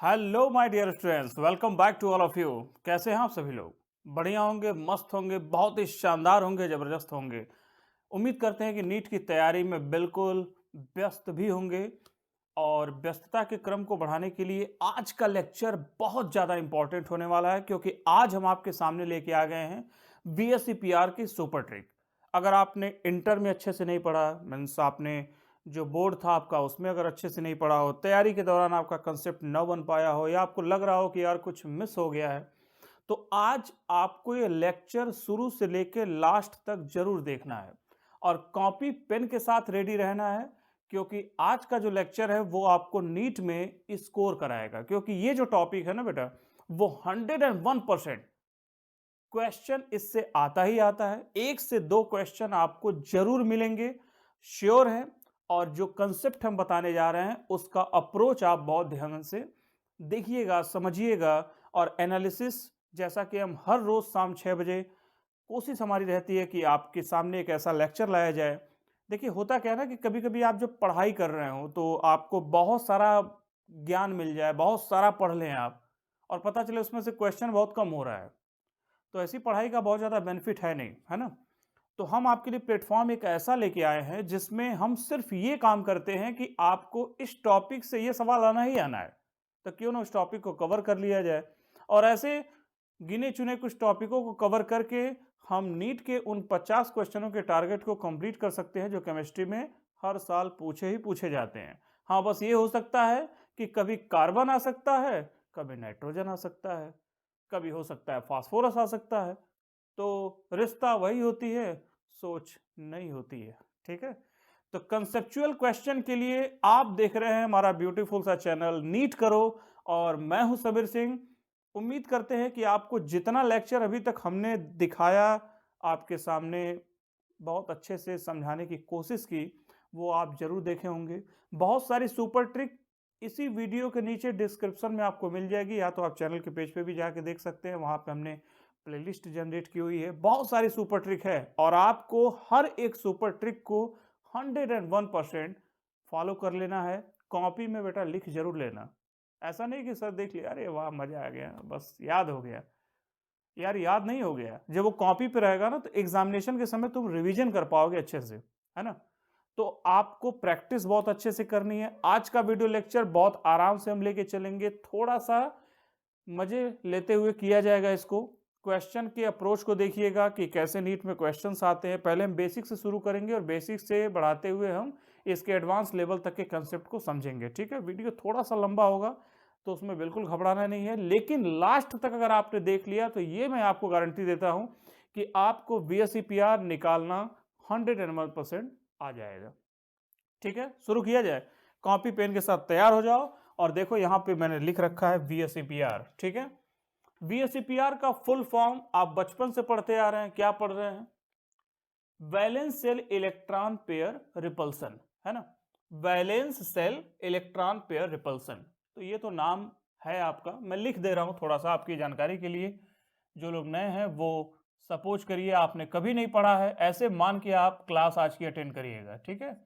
Hello my dear students, welcome back to all of you. कैसे हैं आप सभी लोग? बढ़िया होंगे, मस्त होंगे, बहुत ही शानदार होंगे, ज़बरदस्त होंगे। उम्मीद करते हैं कि नीट की तैयारी में बिल्कुल व्यस्त भी होंगे और व्यस्तता के क्रम को बढ़ाने के लिए आज का लेक्चर बहुत ज़्यादा इम्पोर्टेंट होने वाला है, क्योंकि आज हम आपके सामने लेके आ गए हैं बीएससी पीआर की सुपर ट्रिक। अगर आपने इंटर में अच्छे से नहीं पढ़ा, मीन्स आपने जो बोर्ड था आपका उसमें अगर अच्छे से नहीं पढ़ा हो, तैयारी के दौरान आपका कंसेप्ट न बन पाया हो या आपको लग रहा हो कि यार कुछ मिस हो गया है, तो आज आपको ये लेक्चर शुरू से लेकर लास्ट तक जरूर देखना है और कॉपी पेन के साथ रेडी रहना है, क्योंकि आज का जो लेक्चर है वो आपको नीट में स्कोर कराएगा। क्योंकि ये जो टॉपिक है ना बेटा, वो 101% क्वेश्चन इससे आता ही आता है। एक से दो क्वेश्चन आपको जरूर मिलेंगे, श्योर है। और जो कंसेप्ट हम बताने जा रहे हैं उसका अप्रोच आप बहुत ध्यान से देखिएगा, समझिएगा और एनालिसिस, जैसा कि हम हर रोज शाम 6 बजे कोशिश हमारी रहती है कि आपके सामने एक ऐसा लेक्चर लाया जाए। देखिए, होता क्या है ना कि कभी कभी आप जब पढ़ाई कर रहे हो तो आपको बहुत सारा ज्ञान मिल जाए, बहुत सारा पढ़ लें आप, और पता चले उसमें से क्वेश्चन बहुत कम हो रहा है, तो ऐसी पढ़ाई का बहुत ज़्यादा बेनिफिट है नहीं, है ना? तो हम आपके लिए प्लेटफॉर्म एक ऐसा लेके आए हैं जिसमें हम सिर्फ ये काम करते हैं कि आपको इस टॉपिक से ये सवाल आना ही आना है, तो क्यों ना उस टॉपिक को कवर कर लिया जाए। और ऐसे गिने चुने कुछ टॉपिकों को कवर करके हम नीट के उन 50 क्वेश्चनों के टारगेट को कंप्लीट कर सकते हैं जो केमिस्ट्री में हर साल पूछे ही पूछे जाते हैं। हाँ, बस ये हो सकता है कि कभी कार्बन आ सकता है, कभी नाइट्रोजन आ सकता है, कभी हो सकता है फास्फोरस आ सकता है। तो रिश्ता वही होती है, सोच नहीं होती है। ठीक है, तो कंसेप्चुअल क्वेश्चन के लिए आप देख रहे हैं हमारा ब्यूटीफुल सा चैनल नीट करो, और मैं हूं सबीर सिंह। उम्मीद करते हैं कि आपको जितना लेक्चर अभी तक हमने दिखाया, आपके सामने बहुत अच्छे से समझाने की कोशिश की, वो आप जरूर देखे होंगे। बहुत सारी सुपर ट्रिक इसी वीडियो के नीचे डिस्क्रिप्शन में आपको मिल जाएगी, या तो आप चैनल के पेज पे भी जाके देख सकते हैं, वहां पे हमने प्लेलिस्ट जनरेट की हुई है, बहुत सारी सुपर ट्रिक है और आपको हर एक सुपर ट्रिक को 101% फॉलो कर लेना है। कॉपी में बेटा लिख जरूर लेना, ऐसा नहीं कि सर देख लिया अरे वाह मजा आ गया बस याद हो गया। यार याद नहीं हो गया, जब वो कॉपी पे रहेगा ना तो एग्जामिनेशन के समय तुम रिवीजन कर पाओगे अच्छे से, है ना? तो आपको प्रैक्टिस बहुत अच्छे से करनी है। आज का वीडियो लेक्चर बहुत आराम से हम लेके चलेंगे, थोड़ा सा मजे लेते हुए किया जाएगा इसको। क्वेश्चन के अप्रोच को देखिएगा कि कैसे नीट में क्वेश्चंस आते हैं। पहले हम बेसिक से शुरू करेंगे और बेसिक से बढ़ाते हुए हम इसके एडवांस लेवल तक के कंसेप्ट को समझेंगे। ठीक है, वीडियो थोड़ा सा लंबा होगा तो उसमें बिल्कुल घबराना नहीं है, लेकिन लास्ट तक अगर आपने देख लिया तो ये मैं आपको गारंटी देता हूं कि आपको बीएससी पीआर निकालना 101% आ जाएगा। ठीक है, शुरू किया जाए। कॉपी पेन के साथ तैयार हो जाओ और देखो यहां पे मैंने लिख रखा है VSEPR। ठीक है, VSEPR का फुल फॉर्म आप बचपन से पढ़ते आ रहे हैं, क्या पढ़ रहे हैं? Valence shell electron pair repulsion, है ना? Valence shell electron pair repulsion, तो ये तो नाम है आपका, मैं लिख दे रहा हूं थोड़ा सा आपकी जानकारी के लिए। जो लोग नए हैं वो सपोज करिए आपने कभी नहीं पढ़ा है, ऐसे मान के आप क्लास आज की अटेंड करिएगा। ठीक है,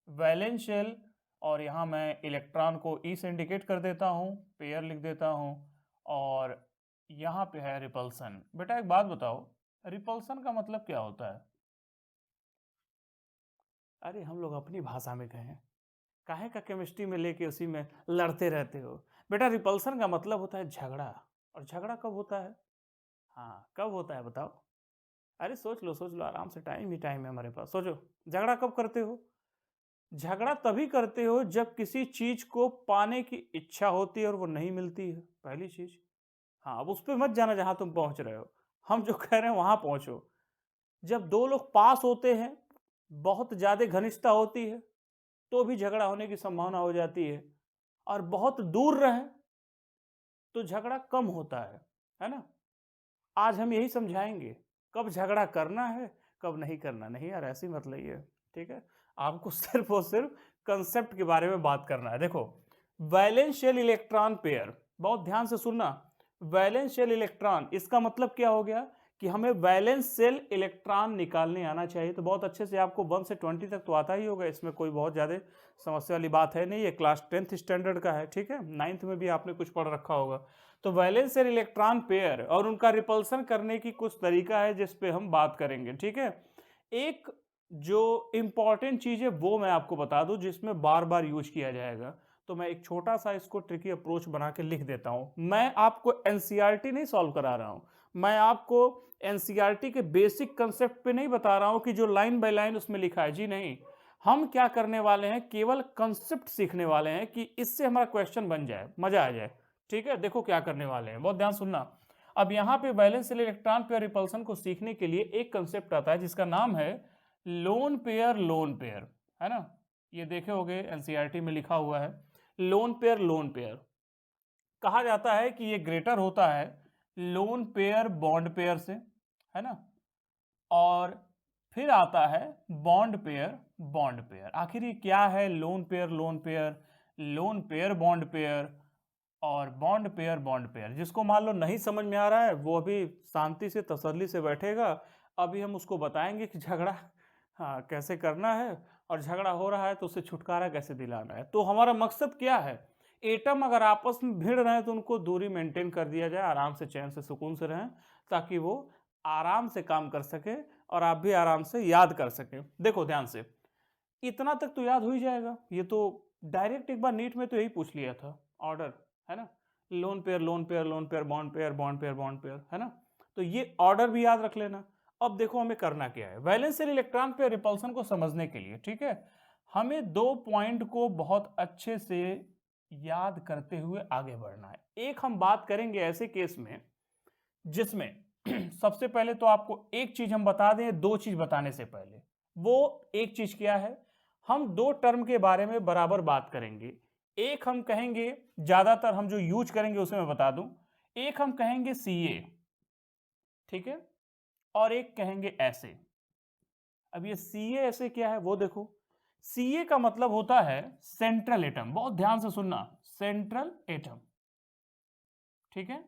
वैलेंस शेल, और यहाँ मैं इलेक्ट्रॉन को ई से इंडिकेट कर देता हूँ, पेयर लिख देता हूँ, और यहाँ पे है रिपल्सन। बेटा एक बात बताओ, रिपल्सन का मतलब क्या होता है? अरे हम लोग अपनी भाषा में कहें, काहे का केमिस्ट्री में लेके उसी में लड़ते रहते हो? बेटा रिपल्सन का मतलब होता है झगड़ा। और झगड़ा कब होता है? हाँ, कब होता है बताओ? अरे सोच लो आराम से, टाइम ही टाइम है हमारे पास, सोचो। झगड़ा कब करते हो? झगड़ा तभी करते हो जब किसी चीज को पाने की इच्छा होती है और वो नहीं मिलती है, पहली चीज। हाँ, अब उस पर मत जाना जहां तुम पहुंच रहे हो, हम जो कह रहे हैं वहां पहुंचो। जब दो लोग पास होते हैं, बहुत ज्यादा घनिष्ठता होती है, तो भी झगड़ा होने की संभावना हो जाती है। और बहुत दूर रहे तो झगड़ा कम होता है ना? आज हम यही समझाएंगे, कब झगड़ा करना है, कब नहीं करना। नहीं यार ऐसी मत लइए, ठीक है? आपको सिर्फ और सिर्फ कंसेप्ट के बारे में बात करना है। देखो, वैलेंस शेल इलेक्ट्रॉन पेयर, बहुत ध्यान से सुनना। वैलेंस शेल इलेक्ट्रॉन, इसका मतलब क्या हो गया कि हमें वैलेंस शेल इलेक्ट्रॉन निकालने आना चाहिए। तो बहुत अच्छे से आपको 1 से 20 तक तो आता ही होगा, इसमें कोई बहुत ज़्यादा समस्या वाली बात है नहीं। ये क्लास 10th स्टैंडर्ड का है, ठीक है, 9th में भी आपने कुछ पढ़ रखा होगा। तो वैलेंस शेल इलेक्ट्रॉन पेयर और उनका रिपल्सन करने की कुछ तरीका है जिस पे हम बात करेंगे, ठीक है। एक जो इंपॉर्टेंट चीज़ है वो मैं आपको बता दूं जिसमें बार बार यूज किया जाएगा। तो मैं एक छोटा सा इसको ट्रिकी अप्रोच बना के लिख देता हूं। मैं आपको एनसीईआरटी नहीं सॉल्व करा रहा हूं, मैं आपको एनसीईआरटी के बेसिक कंसेप्ट पे नहीं बता रहा हूं कि जो लाइन बाय लाइन उसमें लिखा है, जी नहीं। हम क्या करने वाले हैं, केवल कंसेप्ट सीखने वाले हैं कि इससे हमारा क्वेश्चन बन जाए, मजा आ जाए, ठीक है। देखो क्या करने वाले हैं, बहुत ध्यान सुनना। अब यहाँ पे valence shell electron pair repulsion को सीखने के लिए एक कंसेप्ट आता है जिसका नाम है लोन पेयर, है ना। ये देखे होगे एनसीईआरटी में लिखा हुआ है लोन पेयर। कहा जाता है कि ये ग्रेटर होता है लोन पेयर बॉन्ड पेयर से, है ना। और फिर आता है बॉन्ड पेयर। आखिर ये क्या है, लोन पेयर लोन पेयर और बॉन्ड पेयर। जिसको मान लो नहीं समझ में आ रहा है वो अभी शांति से तसल्ली से बैठेगा। अभी हम उसको बताएंगे कि झगड़ा हाँ कैसे करना है, और झगड़ा हो रहा है तो उससे छुटकारा कैसे दिलाना है। तो हमारा मकसद क्या है, एटम अगर आपस में भिड़ रहे हैं तो उनको दूरी मेंटेन कर दिया जाए, आराम से चैन से सुकून से रहें, ताकि वो आराम से काम कर सके और आप भी आराम से याद कर सके। देखो ध्यान से, इतना तक तो याद हो ही जाएगा। ये तो डायरेक्ट एक बार नीट में तो यही पूछ लिया था ऑर्डर, है ना। लोन पेयर बॉन्ड पेयर, है ना। तो ये ऑर्डर भी याद रख लेना। अब देखो हमें करना क्या है, valence shell electron pair repulsion को समझने के लिए, ठीक है, हमें दो पॉइंट को बहुत अच्छे से याद करते हुए आगे बढ़ना है। एक हम बात करेंगे ऐसे केस में जिसमें सबसे पहले तो आपको एक चीज हम बता दें, दो चीज बताने से पहले। वो एक चीज क्या है, हम दो टर्म के बारे में बराबर बात करेंगे। एक हम कहेंगे, ज्यादातर हम जो यूज करेंगे उसे मैं बता दूं, एक हम कहेंगे सीए, ठीक है, और एक कहेंगे ऐसे। अब ये सीए ऐसे क्या है वो देखो। सीए का मतलब होता है सेंट्रल एटम, बहुत ध्यान से सुनना, सेंट्रल एटम, ठीक है।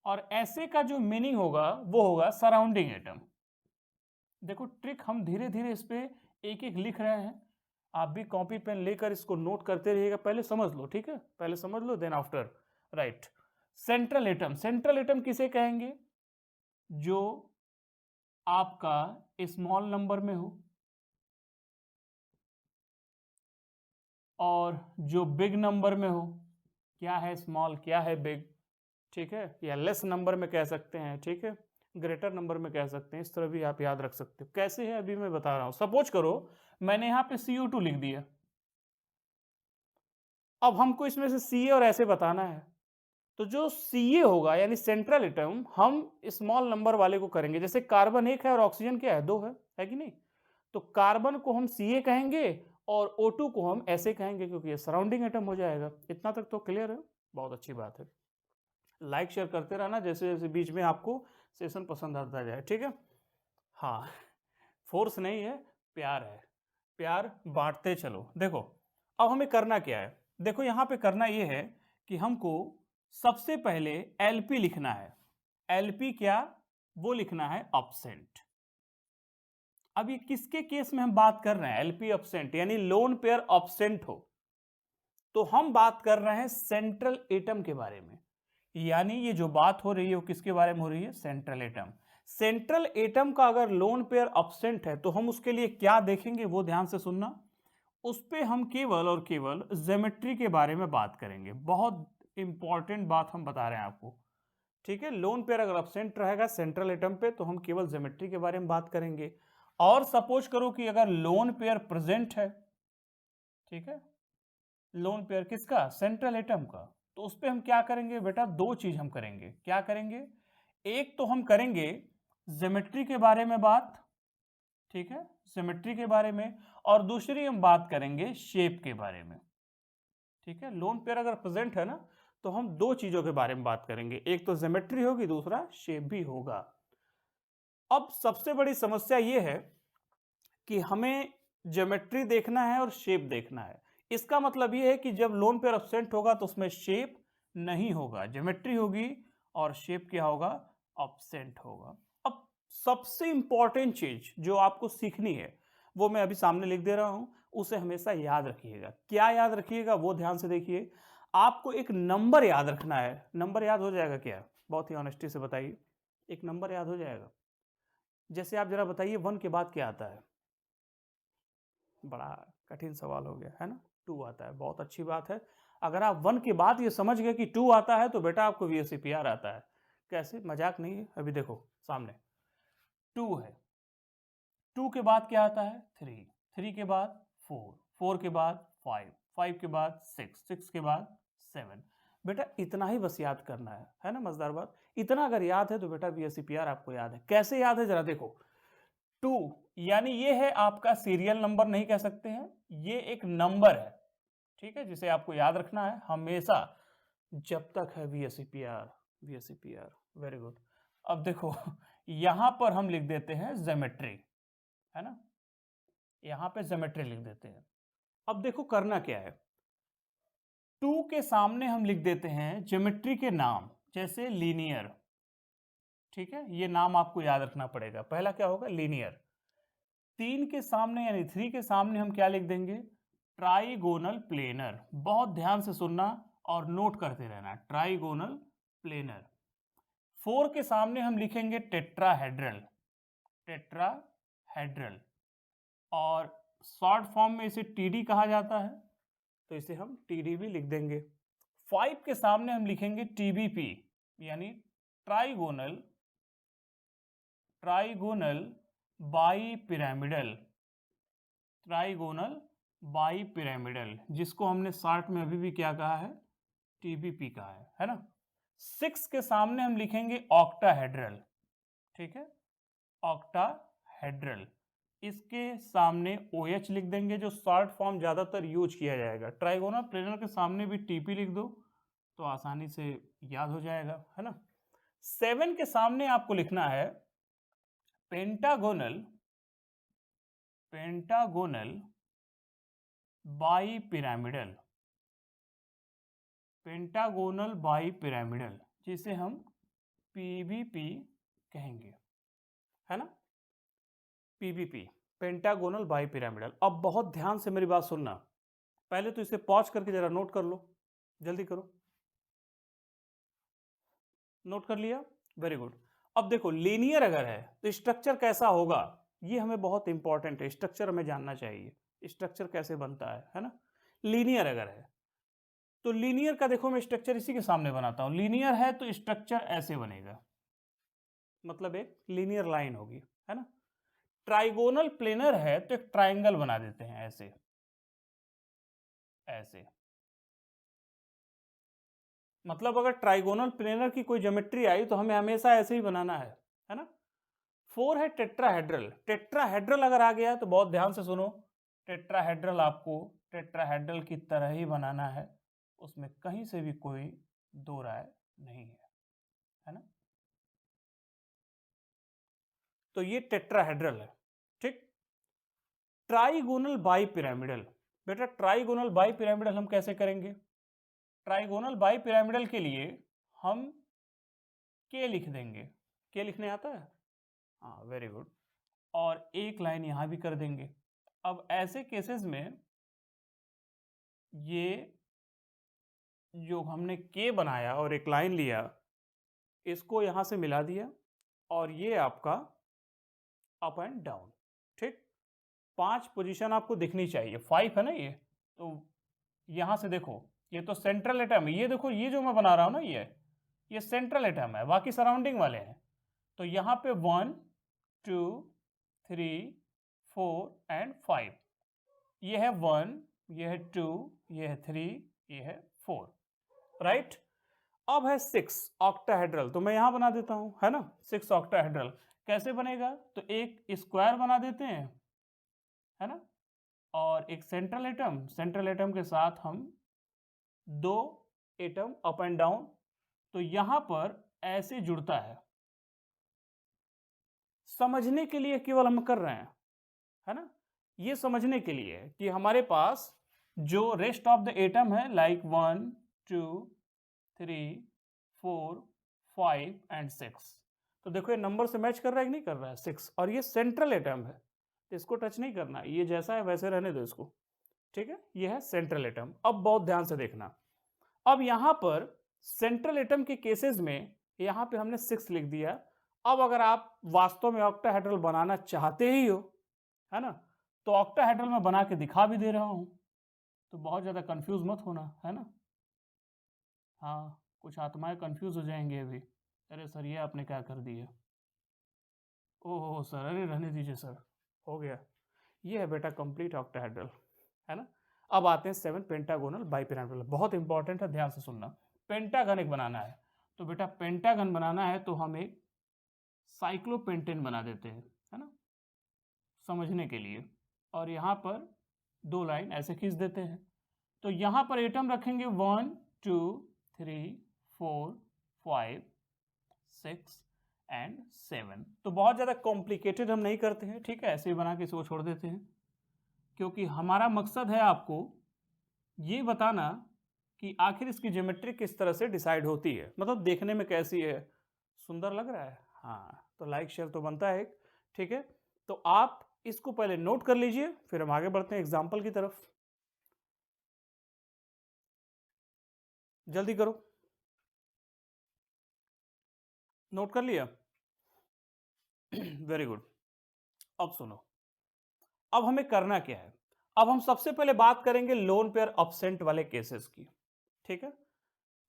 और ऐसे का जो मीनिंग होगा वो होगा सराउंडिंग एटम। देखो ट्रिक हम धीरे धीरे इस पे एक एक लिख रहे हैं, आप भी कॉपी पेन लेकर इसको नोट करते रहिएगा। पहले समझ लो, ठीक है, पहले समझ लो then after right. Central atom किसे कहेंगे, जो आपका स्मॉल नंबर में हो और जो बिग नंबर में हो। क्या है स्मॉल, क्या है बिग, ठीक है, या लेस नंबर में कह सकते हैं, ठीक है, ग्रेटर नंबर में कह सकते हैं। इस तरह भी आप याद रख सकते हो। कैसे है अभी मैं बता रहा हूं। सपोज करो मैंने यहां पे CO2 लिख दिया। अब हमको इसमें से सीए और ऐसे बताना है, तो जो सीए होगा यानी सेंट्रल एटम, हम स्मॉल नंबर वाले को करेंगे। जैसे कार्बन एक है और ऑक्सीजन क्या है, दो है कि नहीं। तो कार्बन को हम सीए कहेंगे और O2 को हम ऐसे कहेंगे, क्योंकि ये सराउंडिंग एटम हो जाएगा। इतना तक तो क्लियर है, बहुत अच्छी बात है। लाइक शेयर करते रहना जैसे जैसे बीच में आपको सेशन पसंद आता जाए, ठीक है। हाँ, फोर्स नहीं है, प्यार है, प्यार बांटते चलो। देखो अब हमें करना क्या है, देखो यहां पे करना ये है कि हमको सबसे पहले एलपी लिखना है। एलपी क्या, वो लिखना है अपसेंट। अब ये किसके केस में हम बात कर रहे हैं, एलपी अपसेंट यानी लोन पेयर अपसेंट हो, तो हम बात कर रहे हैं सेंट्रल एटम के बारे में। यानी ये जो बात हो रही है वो किसके बारे में हो रही है, सेंट्रल एटम। सेंट्रल एटम का अगर लोन पेयर अपसेंट है तो हम उसके लिए क्या देखेंगे, वो ध्यान से सुनना। उस पे हम केवल और केवल ज्योमेट्री के बारे में बात करेंगे। बहुत इंपॉर्टेंट बात हम बता रहे हैं आपको, ठीक है। लोन पेयर अगर अपसेंट रहेगा सेंट्रल एटम पे तो हम केवल ज्योमेट्री के बारे में बात करेंगे। और सपोज करो कि अगर लोन पेयर प्रेजेंट है, ठीक है, लोन पेयर किसका, सेंट्रल एटम का, तो उस पर हम क्या करेंगे बेटा, दो चीज हम करेंगे। क्या करेंगे, एक तो हम करेंगे ज्योमेट्री के बारे में बात, ठीक है, ज्योमेट्री के बारे में, और दूसरी हम बात करेंगे शेप के बारे में, ठीक है। लोन पेयर अगर प्रेजेंट है ना तो हम दो चीजों के बारे में बात करेंगे, एक तो ज्योमेट्री होगी, दूसरा शेप भी होगा। अब सबसे बड़ी समस्या यह है कि हमें ज्योमेट्री देखना है और शेप देखना है। इसका मतलब यह है कि जब लोन पेयर एब्सेंट होगा तो उसमें शेप नहीं होगा, ज्योमेट्री होगी और शेप क्या होगा, एब्सेंट होगा। अब सबसे इंपॉर्टेंट चीज जो आपको सीखनी है वो मैं अभी सामने लिख दे रहा हूं, उसे हमेशा याद रखिएगा। क्या याद रखिएगा वो ध्यान से देखिए। आपको एक नंबर याद रखना है। नंबर याद हो जाएगा क्या? बहुत ही ऑनेस्टी से बताइए, एक नंबर याद हो जाएगा? जैसे आप जरा बताइए 1 के बाद क्या आता है? बड़ा कठिन सवाल हो गया है ना? 2 आता है। बहुत अच्छी बात है। अगर आप 1 के बाद ये समझ गए कि 2 आता है तो बेटा आपको वीएससीपीआर आता है। कैसे? मजाक नहीं है। अभी देखो सामने 2 है, 2 के बाद क्या आता है? 3, 3 के बाद 4, 4 के बाद 5, 5 के बाद 6, 6 के बाद 7। बेटा इतना ही बस याद करना है ना? मजेदार बात। इतना अगर याद है तो बेटा वीएससीपीआर आपको याद है। कैसे याद है जरा देखो। 2 यानी ये है आपका सीरियल नंबर, नहीं कह सकते हैं, ये एक नंबर है, ठीक है, जिसे आपको याद रखना है हमेशा जब तक है वीएससीपीआर। वीएससीपीआर, वेरी गुड। अब देखो यहां पर हम लिख देते हैं ज्योमेट्री, है ना? यहां पे ज्योमेट्री लिख देते हैं। अब देखो करना क्या है, 2 के सामने हम लिख देते हैं ज्योमेट्री के नाम, जैसे लीनियर, ठीक है, ये नाम आपको याद रखना पड़ेगा। पहला क्या होगा? लीनियर। 3 के सामने यानी 3 के सामने हम क्या लिख देंगे? Trigonal planar. बहुत ध्यान से सुनना और नोट करते रहना, ट्राइगोनल प्लेनर। 4 के सामने हम लिखेंगे टेट्राहेड्रल, टेट्राहेड्रल, और शॉर्ट फॉर्म में इसे टीडी कहा जाता है, तो इसे हम टीडी भी लिख देंगे। 5 के सामने हम लिखेंगे टीबीपी, यानी trigonal, trigonal bi pyramidal, trigonal bi pyramidal, जिसको हमने शॉर्ट में अभी भी क्या कहा है? टीबीपी कहा है ना? 6 के सामने हम लिखेंगे ऑक्टाहेड्रल, ठीक है, ऑक्टाहेड्रल। इसके सामने OH लिख देंगे, जो शॉर्ट फॉर्म ज्यादातर यूज किया जाएगा। ट्राइगोनल प्लेनर के सामने भी टीपी लिख दो तो आसानी से याद हो जाएगा, है ना? 7 के सामने आपको लिखना है pentagonal, pentagonal bi pyramidal, pentagonal bi pyramidal, जिसे हम पीबीपी कहेंगे, है ना? PBP, pentagonal bi pyramidal. अब बहुत ध्यान से मेरी बात सुनना। पहले तो इसे पॉज करके जरा नोट कर लो, जल्दी करो। नोट कर लिया? Very good. अब देखो लीनियर अगर है तो स्ट्रक्चर कैसा होगा, ये हमें बहुत इंपॉर्टेंट है। स्ट्रक्चर हमें जानना चाहिए, स्ट्रक्चर कैसे बनता है ना? लीनियर अगर है तो लीनियर का देखो मैं स्ट्रक्चर इसी के सामने बनाता हूं। लीनियर है तो स्ट्रक्चर ऐसे बनेगा, मतलब एक लीनियर लाइन होगी, है ना? ट्राइगोनल प्लेनर है तो एक ट्राइंगल बना देते हैं, ऐसे ऐसे। मतलब अगर ट्राइगोनल प्लेनर की कोई ज्योमेट्री आई तो हमें हमेशा ऐसे ही बनाना है ना? 4 है टेट्राहेड्रल। टेट्राहेड्रल अगर आ गया तो बहुत ध्यान से सुनो, टेट्राहेड्रल आपको टेट्राहेड्रल की तरह ही बनाना है, उसमें कहीं से भी कोई दो राय नहीं है ना? तो ये टेट्राहेड्रल है, ठीक। ट्राइगोनल बाई पिरामिडल, बेटा ट्राइगोनल बाई पिरामिडल हम कैसे करेंगे? ट्राइगोनल बाई पिरामिडल के लिए हम के लिख देंगे। के लिखने आता है? हाँ, वेरी गुड। और एक लाइन यहां भी कर देंगे। अब ऐसे केसेस में ये जो हमने के बनाया और एक लाइन लिया, इसको यहां से मिला दिया, और ये आपका अप एंड डाउन, ठीक। 5 पोजीशन आपको दिखनी चाहिए। 5 है ना ये, तो यहां से देखो ये तो सेंट्रल एटम है। ये देखो ये जो मैं बना रहा हूं ना, ये सेंट्रल एटम है, बाकी सराउंडिंग वाले हैं। तो यहां पे 1 2 3 4 एंड 5, ये है 1, ये है 2, ये है 3, ये है 4, राइट। अब है 6 ऑक्टाहेड्रल, तो मैं यहां बना देता हूं, है ना? 6 ऑक्टाहेड्रल कैसे बनेगा? तो एक स्क्वायर बना देते हैं, है ना? और एक सेंट्रल एटम, सेंट्रल एटम के साथ हम 2 एटम अप एंड डाउन, तो यहां पर ऐसे जुड़ता है। समझने के लिए केवल हम कर रहे हैं, है ना? ये समझने के लिए कि हमारे पास जो रेस्ट ऑफ द एटम है, लाइक 1 2 3 4 5 एंड 6, तो देखो ये नंबर से मैच कर रहा है कि नहीं कर रहा है, 6, और ये सेंट्रल एटम है, तो इसको टच नहीं करना, ये जैसा है वैसे रहने दो इसको, ठीक है। ये है सेंट्रल एटम। अब बहुत ध्यान से देखना, अब यहां पर सेंट्रल एटम के केसेस में यहां पे हमने 6 लिख दिया। अब अगर आप वास्तव में ऑक्टाहेड्रल बनाना चाहते ही हो, है ना, तो ऑक्टाहेड्रल में बना के दिखा भी दे रहा हूं, तो बहुत ज्यादा कंफ्यूज मत होना, है ना। हाँ, कुछ आत्माएं कंफ्यूज हो जाएंगे अभी, अरे सर ये आपने क्या कर दिया, ओहो सर, अरे रहने दीजिए सर, हो गया। ये है बेटा कंप्लीट ऑक्टाहेड्रल, है ना। अब आते हैं 7 पेंटागोनल बाइपिरामिडल, बहुत इंपॉर्टेंट है, ध्यान से सुनना। पेंटागन एक बनाना है, तो बेटा पेंटागन बनाना है तो हम एक साइक्लोपेंटेन बना देते हैं, है ना, समझने के लिए। और यहाँ पर 2 लाइन ऐसे खींच देते हैं, तो यहाँ पर एटम रखेंगे 1 2 3 4 5 6 एंड 7। तो बहुत ज़्यादा कॉम्प्लिकेटेड हम नहीं करते हैं, ठीक है, ऐसे ही बना के इसको छोड़ देते हैं, क्योंकि हमारा मकसद है आपको ये बताना कि आखिर इसकी ज्योमेट्री किस तरह से डिसाइड होती है, मतलब देखने में कैसी है, सुंदर लग रहा है, हाँ, तो लाइक शेयर तो बनता है एक, ठीक है। तो आप इसको पहले नोट कर लीजिए, फिर हम आगे बढ़ते हैं एग्जाम्पल की तरफ, जल्दी करो, नोट कर लिया। Very good. अब सुनो, अब हमें करना क्या है, अब हम सबसे पहले बात करेंगे लोन पेयर अपसेंट वाले केसेस की, ठीक है।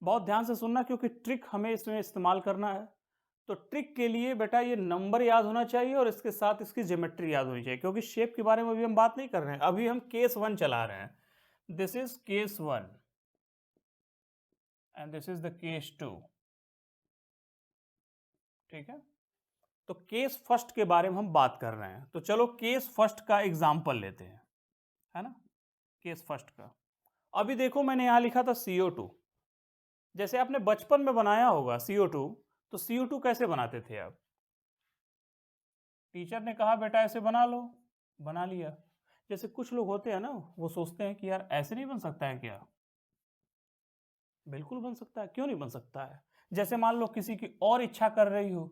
बहुत ध्यान से सुनना, क्योंकि ट्रिक हमें इसमें इस्तेमाल करना है। तो ट्रिक के लिए बेटा ये नंबर याद होना चाहिए और इसके साथ इसकी ज्योमेट्री याद होनी चाहिए, क्योंकि शेप के बारे में अभी हम बात नहीं कर रहे हैं, अभी हम केस 1 चला रहे हैं। This is case 1 and this is the case 2, ठीक है। तो केस फर्स्ट के बारे में हम बात कर रहे हैं, तो चलो केस फर्स्ट का एग्जाम्पल लेते हैं, है ना, केस फर्स्ट का। अभी देखो मैंने यहां लिखा था CO2, जैसे आपने बचपन में बनाया होगा CO2, तो CO2 कैसे बनाते थे आप, टीचर ने कहा बेटा ऐसे बना लो, बना लिया। जैसे कुछ लोग होते हैं ना, वो सोचते हैं कि यार ऐसे नहीं बन सकता है क्या, बिल्कुल बन सकता है, क्यों नहीं बन सकता है। जैसे मान लो किसी की और इच्छा कर रही हो,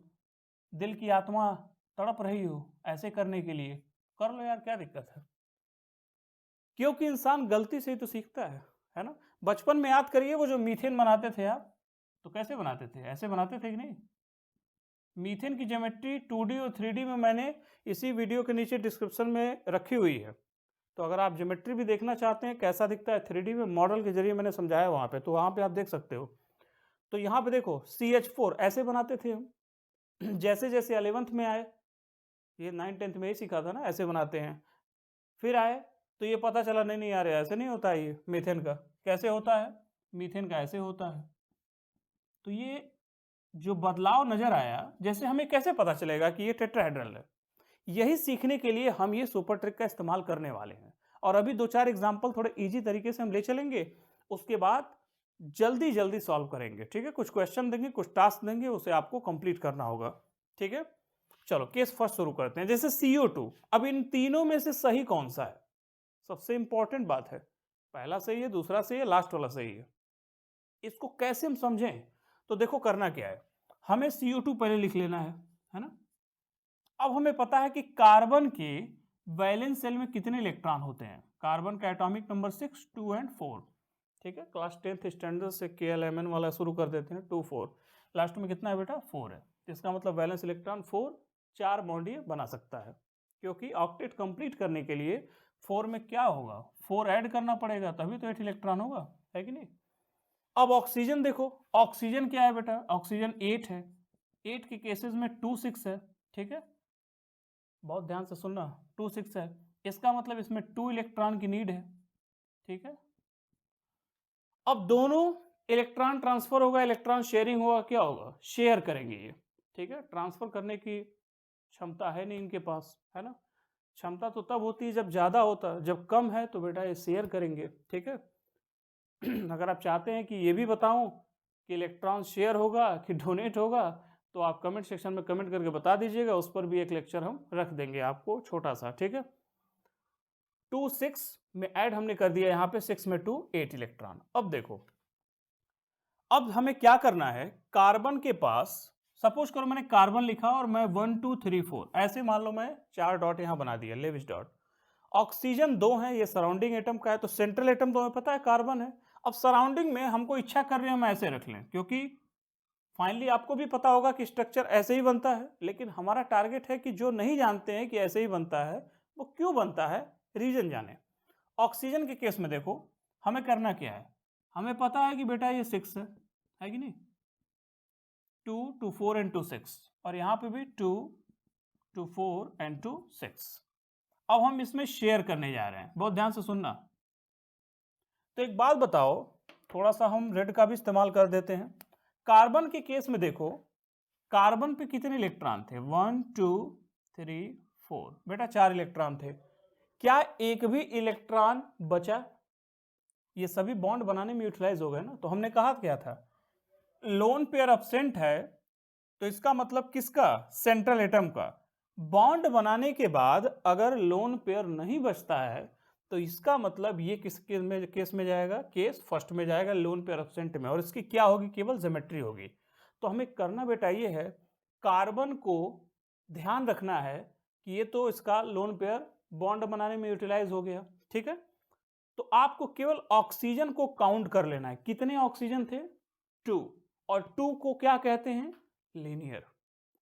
दिल की आत्मा तड़प रही हो ऐसे करने के लिए, कर लो यार, क्या दिक्कत है, क्योंकि इंसान गलती से ही तो सीखता है ना। बचपन में याद करिए वो जो मीथेन बनाते थे आप, तो कैसे बनाते थे, ऐसे बनाते थे कि नहीं। मीथेन की ज्योमेट्री 2D और 3D में मैंने इसी वीडियो के नीचे डिस्क्रिप्शन में रखी हुई है, तो अगर आप ज्योमेट्री भी देखना चाहते हैं कैसा दिखता है 3D में, मॉडल के जरिए मैंने समझाया वहाँ पे, तो वहाँ पे आप देख सकते हो। तो यहाँ पे देखो CH4 ऐसे बनाते थे हम, जैसे जैसे 11th में आए, ये 9th 10th में ही सीखा था ना, ऐसे बनाते हैं। फिर आए तो ये पता चला नहीं नहीं यार ऐसे नहीं होता है, ये मीथेन का कैसे होता है, मीथेन का ऐसे होता है। तो ये जो बदलाव नजर आया, जैसे हमें कैसे पता चलेगा कि ये टेट्राहेड्रल है, यही सीखने के लिए हम ये सुपर ट्रिक का इस्तेमाल करने वाले हैं। और अभी 2-4 एग्जाम्पल थोड़े इजी तरीके से हम ले चलेंगे, उसके बाद जल्दी जल्दी सॉल्व करेंगे, ठीक है। कुछ क्वेश्चन देंगे, कुछ टास्क देंगे, उसे आपको कंप्लीट करना होगा, ठीक है। चलो केस फर्स्ट शुरू करते हैं, जैसे CO2। अब इन तीनों में से सही कौन सा है, सबसे इंपॉर्टेंट बात है, पहला सही है, दूसरा सही है, लास्ट वाला सही है। इसको कैसे हम समझें, तो देखो करना क्या है, हमें CO2 पहले लिख लेना है ना। अब हमें पता है कि कार्बन के वैलेंस शेल में कितने इलेक्ट्रॉन होते हैं, कार्बन का एटॉमिक नंबर 6 2 एंड 4, ठीक है। क्लास 10th स्टैंडर्ड से KLMN वाला शुरू कर देते हैं, 2 4, लास्ट में कितना है बेटा 4 है, इसका मतलब वैलेंस इलेक्ट्रॉन 4, 4 बॉन्ड ये बना सकता है, क्योंकि ऑक्टेट कंप्लीट करने के लिए 4 में क्या होगा, 4 ऐड करना पड़ेगा, तभी तो 8 इलेक्ट्रॉन होगा, है कि नहीं। अब ऑक्सीजन देखो, ऑक्सीजन क्या है बेटा, ऑक्सीजन 8 है, 8 के केसेस में 2 6 है, ठीक है, बहुत ध्यान से सुनना, 2 6 है, इसका मतलब इसमें 2 इलेक्ट्रॉन की नीड है, ठीक है। अब दोनों इलेक्ट्रॉन ट्रांसफर होगा, इलेक्ट्रॉन शेयरिंग होगा, क्या होगा, शेयर करेंगे ये, ठीक है। ट्रांसफर करने की क्षमता है नहीं इनके पास, है ना, क्षमता तो तब होती है जब ज्यादा होता है, जब कम है तो बेटा ये शेयर करेंगे, ठीक है। अगर आप चाहते हैं कि ये भी बताऊं कि इलेक्ट्रॉन शेयर होगा कि डोनेट होगा, तो आप कमेंट सेक्शन में कमेंट करके बता दीजिएगा, उस पर भी एक लेक्चर हम रख देंगे आपको छोटा सा, ठीक है। 2 6 में ऐड हमने कर दिया, यहां पे 6 में 2 8 इलेक्ट्रॉन। अब देखो, अब हमें क्या करना है, कार्बन के पास सपोज करो मैंने कार्बन लिखा और मैं 1 2 3 4 ऐसे मान लो मैं 4 डॉट यहां बना दिया, लेविस डॉट। ऑक्सीजन 2 है, ये सराउंडिंग एटम का है, तो सेंट्रल एटम तो हमें पता है कार्बन है। अब सराउंडिंग में हमको इच्छा कर रहे हैं हम ऐसे रख लें, क्योंकि फाइनली आपको भी पता होगा कि स्ट्रक्चर ऐसे ही बनता है, लेकिन हमारा टारगेट है कि जो नहीं जानते हैं कि ऐसे ही बनता है वो क्यों बनता है, रीजन जाने। ऑक्सीजन के केस में देखो हमें करना क्या है, हमें पता है कि बेटा ये 6 है कि नहीं, 2 2 4 एंड 2 6, और यहां पे भी 2 2 4 एंड 2 6। अब हम इसमें शेयर करने जा रहे हैं, बहुत ध्यान से सुनना। तो एक बात बताओ, थोड़ा सा हम रेड का भी इस्तेमाल कर देते हैं। कार्बन के केस में देखो, कार्बन पे कितने इलेक्ट्रॉन थे, 1 2 3 4, बेटा 4 इलेक्ट्रॉन थे। क्या एक भी इलेक्ट्रॉन बचा? ये सभी बॉन्ड बनाने में यूटिलाइज हो गए ना। तो हमने कहा क्या था, लोन पेयर एब्सेंट है, तो इसका मतलब किसका, सेंट्रल एटम का। बॉन्ड बनाने के बाद अगर लोन पेयर नहीं बचता है तो इसका मतलब ये किस केस में जाएगा, केस फर्स्ट में जाएगा, लोन पेयर एब्सेंट में, और इसकी क्या होगी, केवल ज्योमेट्री होगी। तो हमें करना बेटा ये है, कार्बन को ध्यान रखना है कि ये तो इसका लोन पेयर बॉन्ड बनाने में यूटिलाइज हो गया, ठीक है। तो आपको केवल ऑक्सीजन को काउंट कर लेना है, कितने ऑक्सीजन थे, 2, और 2 को क्या कहते हैं, लीनियर,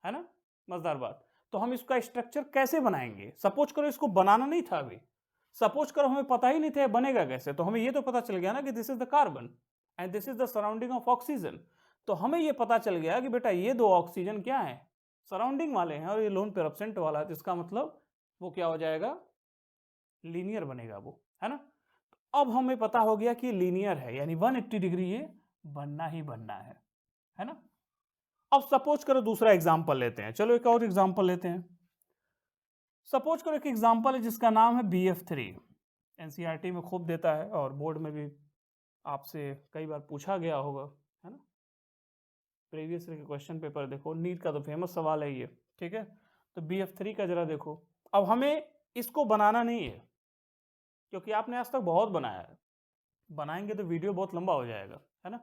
है ना। मजेदार बात। तो हम इसका स्ट्रक्चर कैसे बनाएंगे, सपोज करो इसको बनाना नहीं था अभी, सपोज करो हमें पता ही नहीं था बनेगा कैसे, तो हमें ये तो पता चल गया ना कि this is the carbon and this is the surrounding of oxygen. तो हमें ये पता चल गया कि बेटा ये दो ऑक्सीजन क्या है, सराउंडिंग वाले हैं, और ये लोन पेयर एब्सेंट वाला है, तो इसका मतलब वो क्या हो जाएगा, लीनियर बनेगा वो, है ना। अब हमें पता हो गया कि लीनियर है, यानी 180 डिग्री ये बनना ही बनना है ना। अब सपोज करो दूसरा एग्जांपल लेते हैं, चलो एक और एग्जांपल लेते हैं। सपोज करो एक एग्जांपल है जिसका नाम है BF3, एनसीईआरटी में खूब देता है और बोर्ड में भी आपसे कई बार पूछा गया होगा, है ना। प्रीवियस ईयर के क्वेश्चन पेपर देखो, नीट का तो फेमस सवाल है ये, ठीक है। तो BF3 का जरा देखो। अब हमें इसको बनाना नहीं है, क्योंकि आपने आज तक बहुत बनाया है, बनाएंगे तो वीडियो बहुत लंबा हो जाएगा, है ना।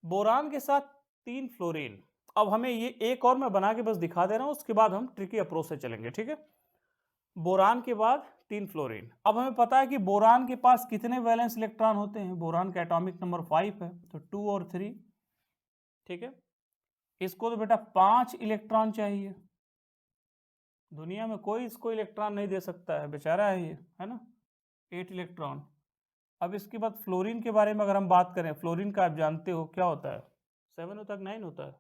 बोरान के साथ 3 फ्लोरीन। अब हमें ये एक और मैं बना के बस दिखा दे रहा हूं, उसके बाद हम ट्रिकी अप्रोच से चलेंगे, ठीक है। बोरान के बाद 3 फ्लोरीन। अब हमें पता है कि बोरान के पास कितने वैलेंस इलेक्ट्रॉन होते हैं, बोरान का एटॉमिक नंबर 5 है, तो 2 और 3, ठीक है। इसको तो बेटा 5 इलेक्ट्रॉन चाहिए, दुनिया में कोई इसको इलेक्ट्रॉन नहीं दे सकता है, बेचारा है ये, है ना, 8 इलेक्ट्रॉन। अब इसके बाद फ्लोरीन के बारे में अगर हम बात करें, फ्लोरीन का आप जानते हो क्या होता है, 7 होता है, 9 होता है,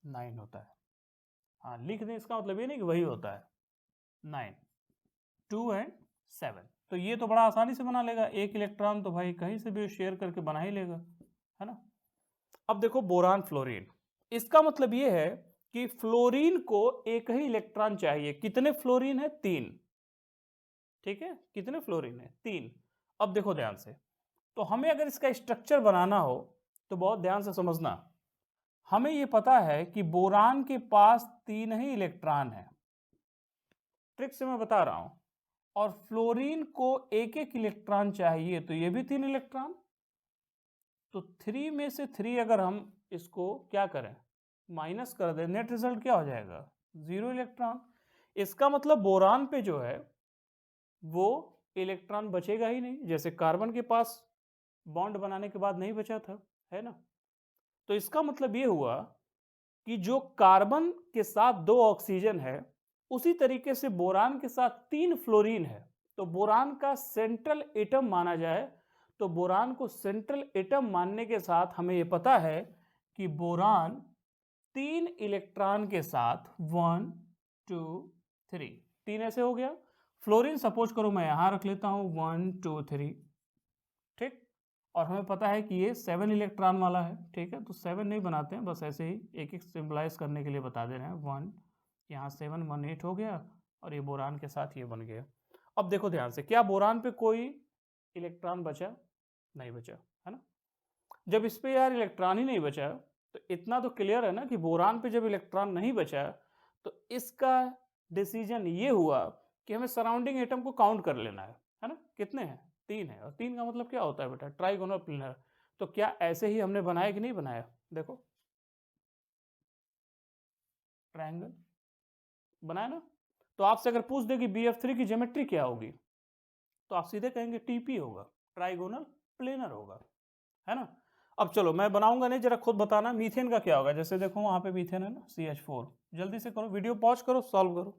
9 होता है। हाँ लिख दें, इसका मतलब ये नहीं कि वही होता है, 9, 2 एंड 7। तो ये तो बड़ा आसानी से बना लेगा, एक इलेक्ट्रॉन तो भाई कहीं से भी शेयर करके बना ही लेगा, है ना। अब देखो बोरान फ्लोरीन, इसका मतलब ये है कि फ्लोरीन को एक ही इलेक्ट्रॉन चाहिए, कितने फ्लोरीन है, 3, ठीक है, कितने फ्लोरीन है, 3। अब देखो ध्यान से, तो हमें अगर इसका स्ट्रक्चर बनाना हो तो बहुत ध्यान से समझना। हमें यह पता है कि बोरान के पास 3 ही इलेक्ट्रॉन है, ट्रिक से मैं बता रहा हूं, और फ्लोरीन को एक एक इलेक्ट्रॉन चाहिए, तो ये भी 3 इलेक्ट्रॉन। तो 3 में से 3 अगर हम इसको क्या करें, माइनस कर दें, नेट रिजल्ट क्या हो जाएगा, 0 इलेक्ट्रॉन। इसका मतलब बोरान पे जो है वो इलेक्ट्रॉन बचेगा ही नहीं, जैसे कार्बन के पास बॉन्ड बनाने के बाद नहीं बचा था, है ना। तो इसका मतलब ये हुआ कि जो कार्बन के साथ 2 ऑक्सीजन है, उसी तरीके से बोरान के साथ 3 फ्लोरीन है, तो बोरान का सेंट्रल एटम माना जाए। तो बोरान को सेंट्रल एटम मानने के साथ हमें यह पता है कि बोरान 3 इलेक्ट्रॉन के साथ 1 2 3, 3 ऐसे हो गया। फ्लोरीन सपोज करो मैं यहां रख लेता हूं, 1 2 3, ठीक। और हमें पता है कि ये 7 इलेक्ट्रॉन वाला है, ठीक है। तो 7 नहीं बनाते हैं, बस ऐसे ही एक एक सिंबलाइज करने के लिए बता दे रहे हैं, 1 यहाँ 7 1 8 हो गया, और ये बोरान के साथ ये बन गया। अब देखो ध्यान से, क्या बोरान पे कोई इलेक्ट्रॉन बचा, नहीं बचा, है ना। जब इस पे यार इलेक्ट्रॉन ही नहीं बचा, तो इतना तो क्लियर है ना कि बोरान पे जब इलेक्ट्रॉन नहीं बचा, तो इसका डिसीजन ये हुआ कि हमें सराउंडिंग एटम को काउंट कर लेना है ना। कितने हैं, 3 है, और 3 का मतलब क्या होता है बेटा, ट्राइगोनल प्लेनर। तो क्या ऐसे ही हमने बनाया कि नहीं बनाया, देखो ट्रायंगल बनाया ना। तो आपसे अगर पूछ दे कि BF3 की ज्योमेट्री क्या होगी, तो आप सीधे कहेंगे TP होगा, ट्राइगोनल प्लेनर होगा, है ना। अब चलो मैं बनाऊंगा नहीं, जरा खुद बताना मीथेन का क्या होगा। जैसे देखो वहां पे मीथेन है ना, CH4। जल्दी से करो, वीडियो पॉज करो, सॉल्व करो।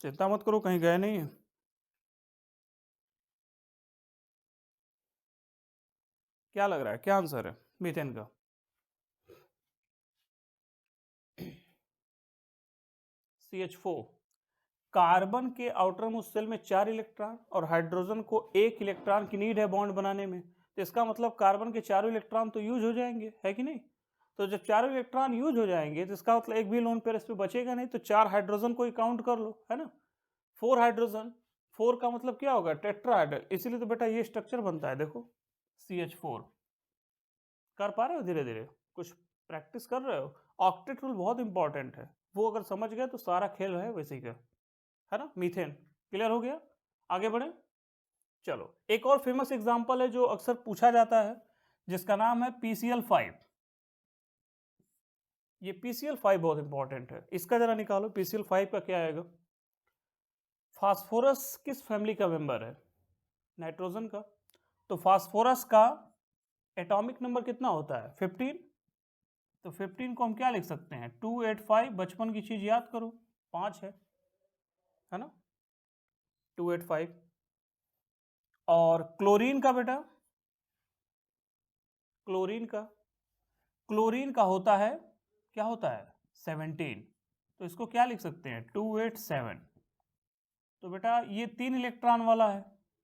चिंता मत करो, कहीं गए नहीं है। क्या लग रहा है, क्या आंसर है मीथेन का? CH4। कार्बन के आउटर मोस्ट शेल में 4 इलेक्ट्रॉन और हाइड्रोजन को 1 इलेक्ट्रॉन की नीड है बॉन्ड बनाने में। तो इसका मतलब कार्बन के चारों इलेक्ट्रॉन तो यूज हो जाएंगे, है कि नहीं। तो जब चारों इलेक्ट्रॉन यूज हो जाएंगे तो इसका मतलब एक भी लोन पेयर इस पे बचेगा नहीं, तो 4 हाइड्रोजन को ही काउंट कर लो, है ना। 4 हाइड्रोजन, 4 का मतलब क्या होगा, टेट्राहाइड्रल। इसीलिए तो बेटा ये स्ट्रक्चर बनता है, देखो CH4। कर पा रहे हो धीरे धीरे, कुछ प्रैक्टिस कर रहे हो। ऑक्टेट रूल बहुत इंपॉर्टेंट है, वो अगर समझ गए तो सारा खेल है वैसे का, है ना। मीथेन क्लियर हो गया, आगे बढ़े। चलो एक और फेमस एग्जांपल है जो अक्सर पूछा जाता है, जिसका नाम है PCl5। ये PCl5 बहुत इंपॉर्टेंट है, इसका जरा निकालो PCl5 का क्या आएगा। फास्फोरस किस फैमिली का मेंबर है, नाइट्रोजन का। तो फास्फोरस का एटॉमिक नंबर कितना होता है, 15। तो 15 को हम क्या लिख सकते हैं, 285। बचपन की चीज याद करो, 5 है ना, 285। और क्लोरीन का बेटा, क्लोरीन का, क्लोरीन का होता है, क्या होता है, 17। तो इसको क्या लिख सकते हैं, 287। तो बेटा ये 3 इलेक्ट्रॉन वाला है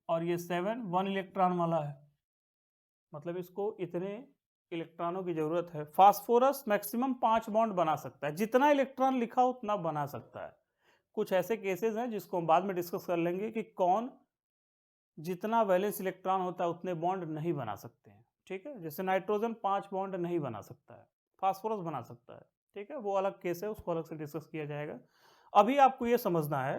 और ये 7 1 इलेक्ट्रॉन वाला है, मतलब इसको इतने इलेक्ट्रॉनों की जरूरत है। फास्फोरस मैक्सिमम 5 बॉन्ड बना सकता है, जितना इलेक्ट्रॉन लिखा उतना बना सकता है। कुछ ऐसे केसेस हैं जिसको हम बाद में डिस्कस कर लेंगे कि कौन जितना वैलेंस इलेक्ट्रॉन होता है उतने बॉन्ड नहीं बना सकते हैं, ठीक है। जैसे नाइट्रोजन 5 बॉन्ड नहीं बना सकता है, फास्फोरस बना सकता है, ठीक है। वो अलग केस है, उसको अलग से डिस्कस किया जाएगा। अभी आपको ये समझना है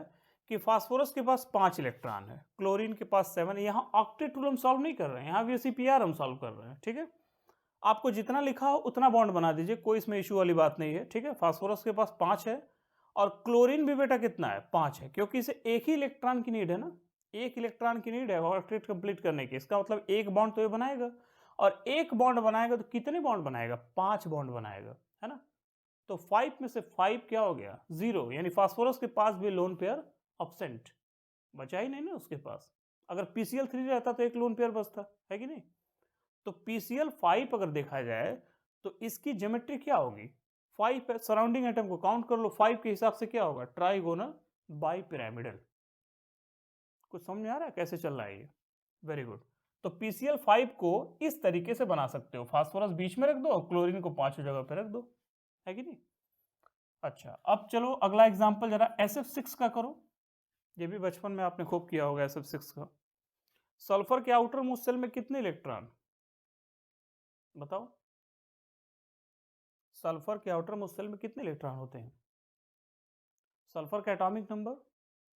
कि फास्फोरस के पास 5 इलेक्ट्रॉन है, क्लोरीन के पास 7। यहाँ ऑक्टेट रूल हम सॉल्व नहीं कर रहे हैं, यहाँ VCPR हम सॉल्व कर रहे हैं, ठीक है। आपको जितना लिखा हो उतना बॉन्ड बना दीजिए, कोई इसमें इशू वाली बात नहीं है, ठीक है। फास्फोरस के पास 5 है और क्लोरीन भी बेटा कितना है, 5 है, क्योंकि इसे एक ही इलेक्ट्रॉन की नीड है ना, एक इलेक्ट्रॉन की नीड है ऑक्टेट कंप्लीट करने की। इसका मतलब एक बॉन्ड तो ये बनाएगा, और एक बॉन्ड बनाएगा तो कितने बॉन्ड बनाएगा, 5 बॉन्ड बनाएगा, है ना। तो 5 में से 5 क्या हो गया, 0, यानी फास्फोरस के पास भी लोन पेयर अब्सेंट, बचा ही नहीं ना उसके पास। अगर PCl3 रहता तो एक लोन पेयर बचता, है कि नहीं। तो PCl5 अगर देखा जाए तो इसकी ज्योमेट्री क्या होगी, 5 है, सराउंडिंग एटम को काउंट कर लो, 5 के हिसाब से क्या होगा, ट्राइगोनल बाइपिरामिडल। कुछ समझ में आ रहा है कैसे चल रहा है ये, वेरी गुड। तो PCl5 को इस तरीके से बना सकते हो, फास्फोरस बीच में रख दो, क्लोरीन को 5 जगह पे रख दो, है कि नहीं। अच्छा अब चलो अगला एग्जांपल जरा SF6 का करो, ये भी बचपन में आपने खूब किया होगा SF6 का। सल्फर के आउटर मोस्ट शेल में कितने इलेक्ट्रॉन, बताओ। सल्फर के आउटर मोस्ट शेल में कितने इलेक्ट्रॉन होते हैं। सल्फर का एटॉमिक नंबर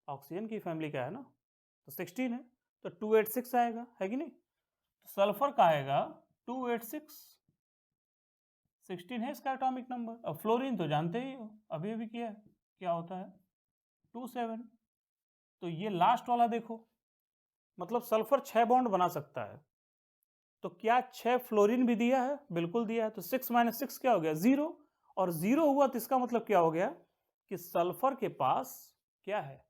ऑक्सीजन की फैमिली का है ना, तो 16 है, तो 286 आएगा, है कि नहीं। तो सल्फर का आएगा 286, 16 है इसका एटॉमिक नंबर। अब फ्लोरीन तो जानते ही हो, अभी अभी किया है, क्या होता है, 27। तो ये लास्ट वाला देखो, मतलब सल्फर 6 बॉन्ड बना सकता है, तो क्या 6 फ्लोरीन भी दिया है, बिल्कुल दिया है। तो 6 - 6 क्या हो गया, 0। और 0 हुआ तो इसका मतलब क्या हो गया कि सल्फर के पास क्या है,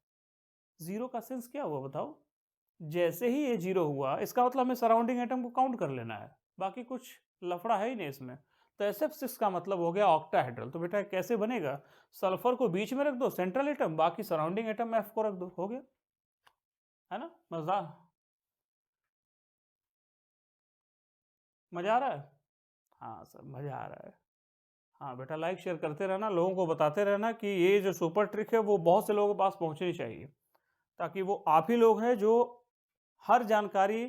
0 का सेंस क्या हुआ बताओ। जैसे ही ये 0 हुआ इसका मतलब हमें सराउंडिंग एटम को काउंट कर लेना है, बाकी कुछ लफड़ा है ही नहीं इसमें। तो SF6 का मतलब हो गया ऑक्टाहेड्रल। तो बेटा कैसे बनेगा, सल्फर को बीच में रख दो सेंट्रल एटम, बाकी सराउंडिंग एटम F को रख दो, हो गया, है ना। मजा आ रहा है, हाँ सर मजा आ रहा है। हाँ बेटा लाइक शेयर करते रहना, लोगों को बताते रहना कि ये जो सुपर ट्रिक है वो बहुत से लोगों के पास पहुंचनी चाहिए, ताकि वो आप ही लोग हैं जो हर जानकारी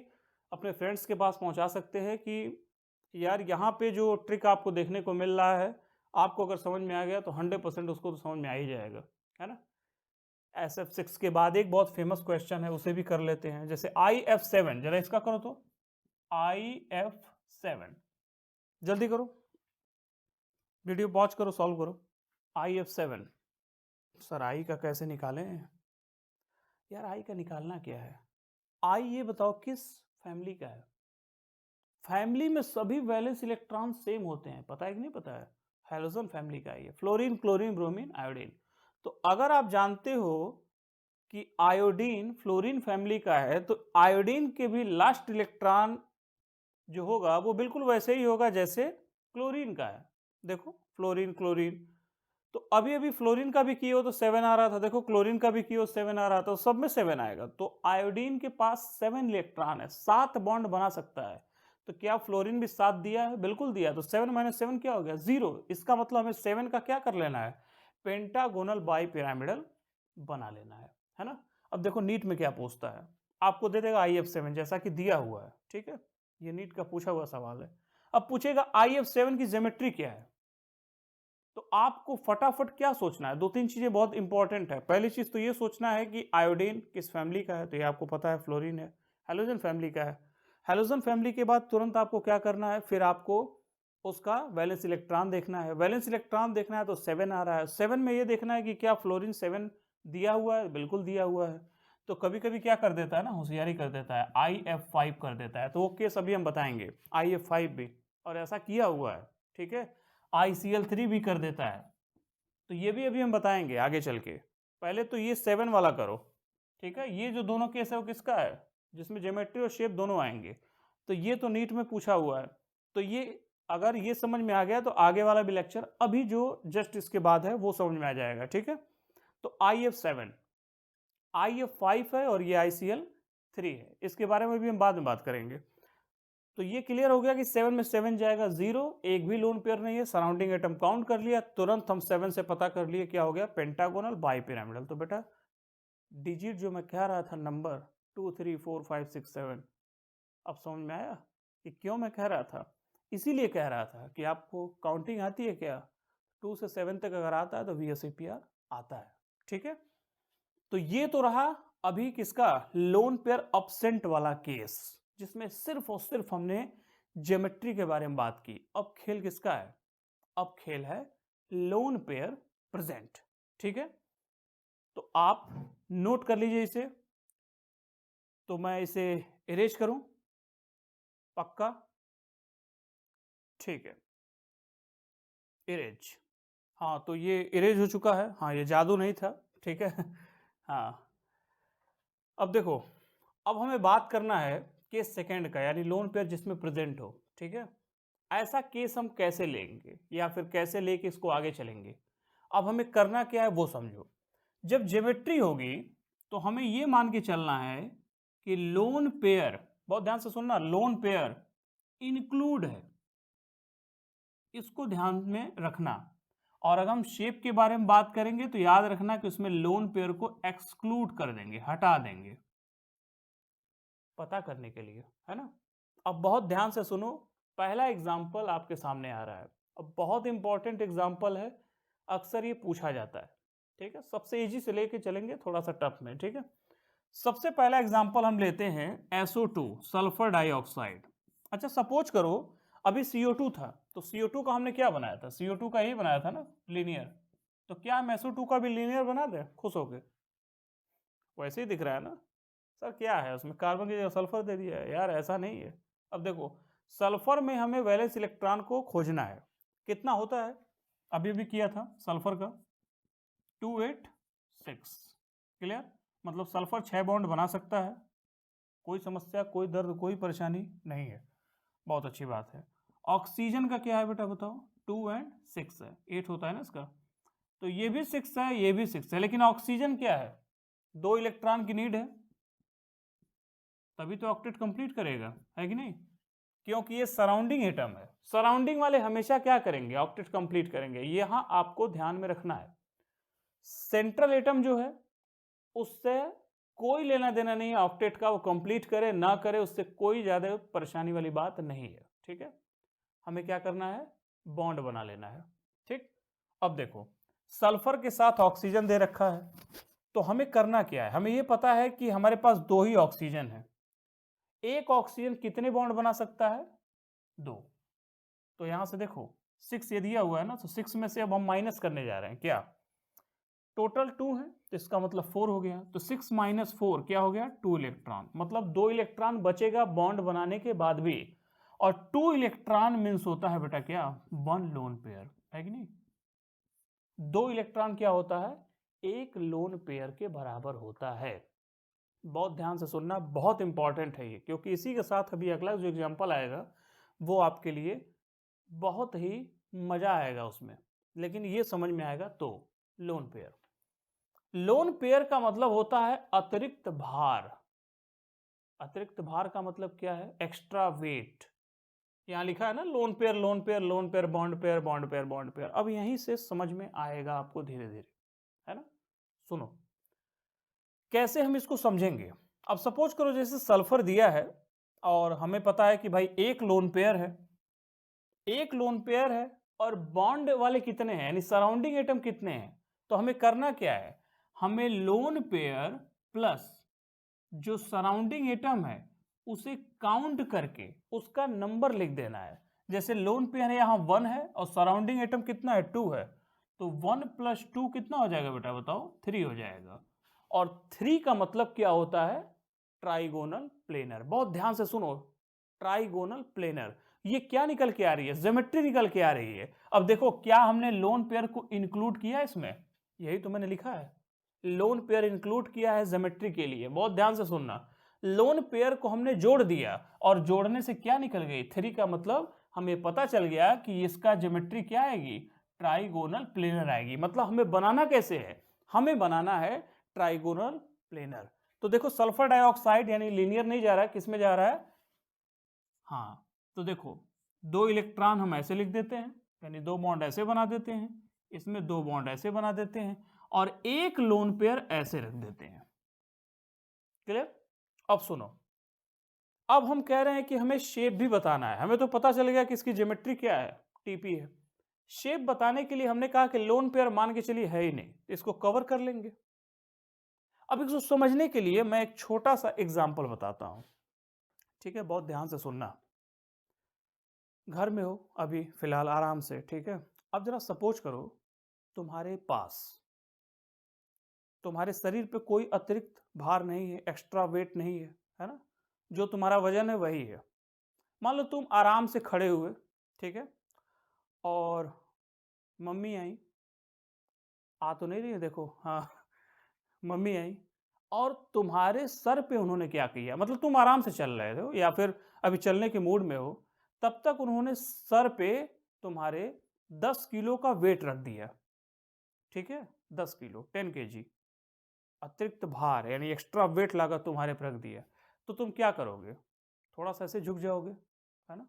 अपने फ्रेंड्स के पास पहुंचा सकते हैं कि यार यहाँ पे जो ट्रिक आपको देखने को मिल रहा है, आपको अगर समझ में आ गया तो 100% उसको तो समझ में आ ही जाएगा, है ना। SF6 के बाद एक बहुत फेमस क्वेश्चन है, उसे भी कर लेते हैं। जैसे IF7, जरा इसका करो तो IF7, जल्दी करो, वीडियो पॉज करो, सॉल्व करो। IF7, सर आई का कैसे निकालें यार? आई का निकालना क्या है? आई ये बताओ किस फैमिली का है? फैमिली में सभी वैलेंस इलेक्ट्रॉन सेम होते हैं, पता है कि नहीं पता है? हैलोजन फैमिली का है ये, फ्लोरीन, क्लोरीन, ब्रोमीन, आयोडीन। तो अगर आप जानते हो कि आयोडीन फ्लोरीन फैमिली का है, तो आयोडीन के भी लास्ट इलेक्ट्रॉन जो होगा वो बिल्कुल वैसे ही होगा जैसे क्लोरीन का है। देखो फ्लोरीन, क्लोरीन, तो अभी अभी फ्लोरीन का भी किए हो तो 7 आ रहा था, देखो क्लोरीन का भी किए हो 7 आ रहा था, तो सब में 7 आएगा। तो आयोडीन के पास 7 इलेक्ट्रॉन है, 7 बॉन्ड बना सकता है। तो क्या फ्लोरीन भी 7 दिया है? बिल्कुल दिया। तो 7 - 7 क्या हो गया? 0। इसका मतलब हमें 7 का क्या कर लेना है? पेंटागोनल बाइपिरामिडल बना लेना है ना? अब देखो नीट में क्या पूछता है, आपको दे देगा IF7 जैसा कि दिया हुआ है, ठीक है, ये नीट का पूछा हुआ सवाल है। अब पूछेगा IF7 की ज्योमेट्री क्या है, तो आपको फटाफट क्या सोचना है? 2-3 चीजें बहुत इंपॉर्टेंट है। पहली चीज तो ये सोचना है कि आयोडीन किस फैमिली का है, तो ये आपको पता है फ्लोरीन है। हैलोजन फैमिली का है। हैलोजन फैमिली के बाद तुरंत आपको क्या करना है? फिर आपको उसका वैलेंस इलेक्ट्रॉन देखना है। वैलेंस इलेक्ट्रॉन देखना है तो 7 आ रहा है। 7 में ये देखना है कि क्या फ्लोरीन 7 दिया हुआ है? बिल्कुल दिया हुआ है। तो कभी कभी क्या कर देता है ना, होशियारी कर देता है, IF5 कर देता है, तो वो केस अभी हम बताएंगे। IF5 भी, और ऐसा किया हुआ है, ठीक है। ICl3 भी कर देता है, तो ये भी अभी हम बताएंगे आगे चल के। पहले तो ये 7 वाला करो, ठीक है। ये जो दोनों केस है वो किसका है? जिसमें ज्योमेट्री और शेप दोनों आएंगे। तो ये तो नीट में पूछा हुआ है। तो ये अगर ये समझ में आ गया तो आगे वाला भी लेक्चर अभी जो जस्ट इसके बाद है वो समझ में आ जाएगा, ठीक है। तो IF7, IF5 है और ये ICl3 है। इसके बारे में भी हम बाद में बात करेंगे। तो ये क्लियर हो गया कि 7 में 7 जाएगा, 0, एक भी लोन पेयर नहीं है। सराउंडिंग एटम काउंट कर लिया, तुरंत हम 7 से पता कर लिए क्या हो गया? Pentagonal bipyramidal. तो बेटा डिजिट जो मैं कह रहा था नंबर 2 3 4 5 6 7, अब समझ में आया कि क्यों मैं कह रहा था? इसीलिए कह रहा था कि आपको काउंटिंग आती है क्या? 2 से 7 तक अगर आता है तो VSEPR आता है, ठीक है। तो ये तो रहा अभी किसका? लोन पेयर अपसेंट वाला केस, जिसमें सिर्फ और सिर्फ हमने ज्योमेट्री के बारे में बात की। अब खेल किसका है? अब खेल है लोन पेयर प्रेजेंट, ठीक है। तो आप नोट कर लीजिए इसे। तो मैं इसे इरेज करूं? पक्का? ठीक है, इरेज। हाँ, तो ये इरेज हो चुका है। हाँ, ये जादू नहीं था, ठीक है। हाँ, अब देखो, अब हमें बात करना है केस सेकंड का, यानी लोन पेयर जिसमें प्रेजेंट हो, ठीक है। ऐसा केस हम कैसे लेंगे या फिर कैसे लेके इसको आगे चलेंगे? अब हमें करना क्या है वो समझो। जब ज्योमेट्री होगी तो हमें ये मान के चलना है कि लोन पेयर, बहुत ध्यान से सुनना, लोन पेयर इंक्लूड है, इसको ध्यान में रखना। और अगर हम शेप के बारे में बात करेंगे तो याद रखना कि उसमें लोन पेयर को एक्सक्लूड कर देंगे, हटा देंगे, पता करने के लिए, है ना। अब बहुत ध्यान से सुनो, पहला एग्जाम्पल आपके सामने आ रहा है। अब बहुत इंपॉर्टेंट एग्जाम्पल है, अक्सर ये पूछा जाता है, ठीक है। सबसे इजी से लेके चलेंगे थोड़ा सा टफ में, ठीक है। सबसे पहला एग्जाम्पल हम लेते हैं SO2, सल्फर डाइऑक्साइड। अच्छा, सपोज करो अभी CO2 था, तो CO2 का हमने क्या बनाया था? CO2 का ही बनाया था ना, लीनियर। तो क्या हम SO2 का भी लीनियर बना दें खुश होके? वैसे ही दिख रहा है ना। सर क्या है उसमें, कार्बन की जगह सल्फर दे दिया है यार? ऐसा नहीं है। अब देखो, सल्फर में हमें वैलेंस इलेक्ट्रॉन को खोजना है, कितना होता है? अभी भी किया था सल्फर का 286। क्लियर? मतलब सल्फर 6 बॉन्ड बना सकता है, कोई समस्या, कोई दर्द, कोई परेशानी नहीं है। बहुत अच्छी बात है। ऑक्सीजन का क्या है बेटा बताओ? 2 और 6 है, 8 होता है ना इसका। तो ये भी 6 है, ये भी 6 है, लेकिन ऑक्सीजन क्या है? 2 इलेक्ट्रॉन की नीड है, तभी तो ऑक्टेट कंप्लीट करेगा, है कि नहीं? क्योंकि ये सराउंडिंग एटम है। सराउंडिंग वाले हमेशा क्या करेंगे? ऑक्टेट कंप्लीट करेंगे। यहां आपको ध्यान में रखना है, सेंट्रल एटम जो है उससे कोई लेना देना नहीं है ऑक्टेट का, वो कंप्लीट करे ना करे उससे कोई ज्यादा परेशानी वाली बात नहीं है, ठीक है। हमें क्या करना है? बॉन्ड बना लेना है, ठीक। अब देखो, सल्फर के साथ ऑक्सीजन दे रखा है, तो हमें करना क्या है, हमें ये पता है कि हमारे पास 2 ही ऑक्सीजन है। एक ऑक्सीजन कितने बॉन्ड बना सकता है? 2। तो यहां से देखो 6 ये दिया हुआ है ना, तो 6 में से अब हम माइनस करने जा रहे हैं क्या? टोटल 2 है तो इसका मतलब 4 हो गया, तो 6 माइनस 4 क्या हो गया? 2 इलेक्ट्रॉन। मतलब 2 इलेक्ट्रॉन बचेगा बॉन्ड बनाने के बाद भी, और 2 इलेक्ट्रॉन मीन्स होता है बेटा क्या? 1 लोन पेयर, है कि नहीं? 2 इलेक्ट्रॉन क्या होता है? 1 लोन पेयर के बराबर होता है। बहुत ध्यान से सुनना, बहुत इंपॉर्टेंट है ये, क्योंकि इसी के साथ अभी अगला जो एग्जांपल आएगा वो आपके लिए बहुत ही मजा आएगा उसमें, लेकिन ये समझ में आएगा तो। लोन पेयर, लोन पेयर का मतलब होता है अतिरिक्त भार। अतिरिक्त भार का मतलब क्या है? Extra weight. यहां लिखा है ना lone pair, lone pair, lone pair, bond pair, bond pair, bond pair. अब यहीं से समझ में आएगा आपको धीरे धीरे, है ना? सुनो कैसे हम इसको समझेंगे। अब सपोज करो जैसे सल्फर दिया है और हमें पता है कि भाई एक लोन पेयर है, एक लोन पेयर है, और बॉन्ड वाले कितने हैं, यानी सराउंडिंग एटम कितने हैं? तो हमें करना क्या है, हमें लोन पेयर प्लस जो सराउंडिंग एटम है उसे काउंट करके उसका नंबर लिख देना है। जैसे लोन पेयर यहाँ 1 है और सराउंडिंग एटम कितना है? 2 है, तो 1 प्लस 2 कितना हो जाएगा बेटा, बताओ? 3 हो जाएगा। और 3 का मतलब क्या होता है? Trigonal planar. बहुत ध्यान से सुनो, ट्राइगोनल प्लेनर। ये क्या निकल के आ रही है? ज्योमेट्री निकल के आ रही है। अब देखो क्या हमने लोन पेयर को इंक्लूड किया इसमें? यही तो मैंने लिखा है, लोन पेयर इंक्लूड किया है ज्योमेट्री के लिए। बहुत ध्यान से सुनना, लोन पेयर को हमने जोड़ दिया और जोड़ने से क्या निकल गई? 3 का मतलब हमें पता चल गया कि इसका ज्योमेट्री क्या आएगी? ट्राइगोनल प्लेनर आएगी। मतलब हमें बनाना कैसे है? हमें बनाना है ट्राइगोनल प्लेनर। तो देखो सल्फर डाइऑक्साइड यानी लीनियर नहीं जा रहा है, किसमें जा रहा है? हाँ, तो देखो 2 इलेक्ट्रॉन हम ऐसे लिख देते हैं, यानी 2 बॉन्ड ऐसे बना देते हैं, इसमें 2 बॉन्ड ऐसे बना देते हैं, और एक लोन पेयर ऐसे रख देते हैं। क्लियर? अब सुनो, अब हम कह रहे हैं कि हमें शेप भी बताना है। हमें तो पता चल गया कि इसकी ज्योमेट्री क्या है, टीपी है। शेप बताने के लिए हमने कहा कि लोन पेयर मान के चलिए है ही नहीं, इसको कवर कर लेंगे। अब इसको समझने के लिए मैं एक छोटा सा एग्जाम्पल बताता हूं, ठीक है? बहुत ध्यान से सुनना। घर में हो अभी फिलहाल आराम से, ठीक है? अब जरा सपोज करो तुम्हारे पास, तुम्हारे शरीर पे कोई अतिरिक्त भार नहीं है, एक्स्ट्रा वेट नहीं है ना? जो तुम्हारा वजन है वही है। मान लो तुम आराम से खड़े हुए, ठीक है? और मम्मी आई, आ तो नहीं रही है देखो, हाँ मम्मी आई और तुम्हारे सर पे उन्होंने क्या किया, मतलब तुम आराम से चल रहे हो या फिर अभी चलने के मूड में हो, तब तक उन्होंने सर पे तुम्हारे 10 किलो का वेट रख दिया, ठीक है? 10 किलो, 10 केजी अतिरिक्त भार यानी एक्स्ट्रा वेट लाकर तुम्हारे पर रख दिया, तो तुम क्या करोगे? थोड़ा सा ऐसे झुक जाओगे, है ना?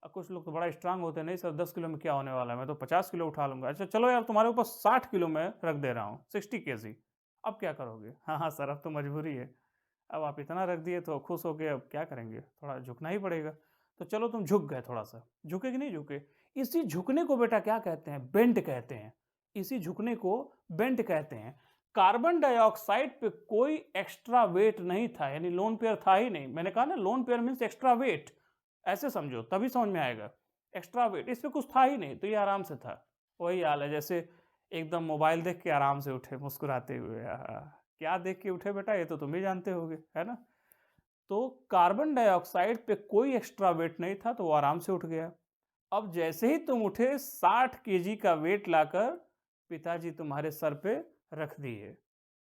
अब कुछ लोग तो बड़ा स्ट्रांग होते हैं, नहीं सर 10 किलो में क्या होने वाला है, मैं तो 50 किलो उठा लूंगा। अच्छा चलो यार तुम्हारे ऊपर 60 किलो में रख दे रहा हूँ, 60 केजी। अब क्या करोगे? हाँ हाँ सर अब तो मजबूरी है, अब आप इतना रख दिए तो खुश हो गए, अब क्या करेंगे, थोड़ा झुकना ही पड़ेगा। तो चलो तुम झुक गए, थोड़ा सा झुके कि नहीं झुके? इसी झुकने को बेटा क्या कहते हैं? बेंड कहते हैं। इसी झुकने को बेंड कहते हैं। कार्बन डाइऑक्साइड पे कोई एक्स्ट्रा वेट नहीं था, यानी लोन पेयर था ही नहीं। मैंने कहा ना lone pair means extra weight, ऐसे समझो तभी समझ में आएगा। एक्स्ट्रा वेट इस पे कुछ था ही नहीं, तो ये आराम से था। वही हाल है जैसे एकदम मोबाइल देख के आराम से उठे मुस्कुराते हुए, क्या देख के उठे बेटा, ये तो तुम ही जानते होगे, है ना? तो कार्बन डाइऑक्साइड पे कोई एक्स्ट्रा वेट नहीं था तो वो आराम से उठ गया। अब जैसे ही तुम उठे 60 केजी का वेट लाकर पिताजी तुम्हारे सर पे रख दिए,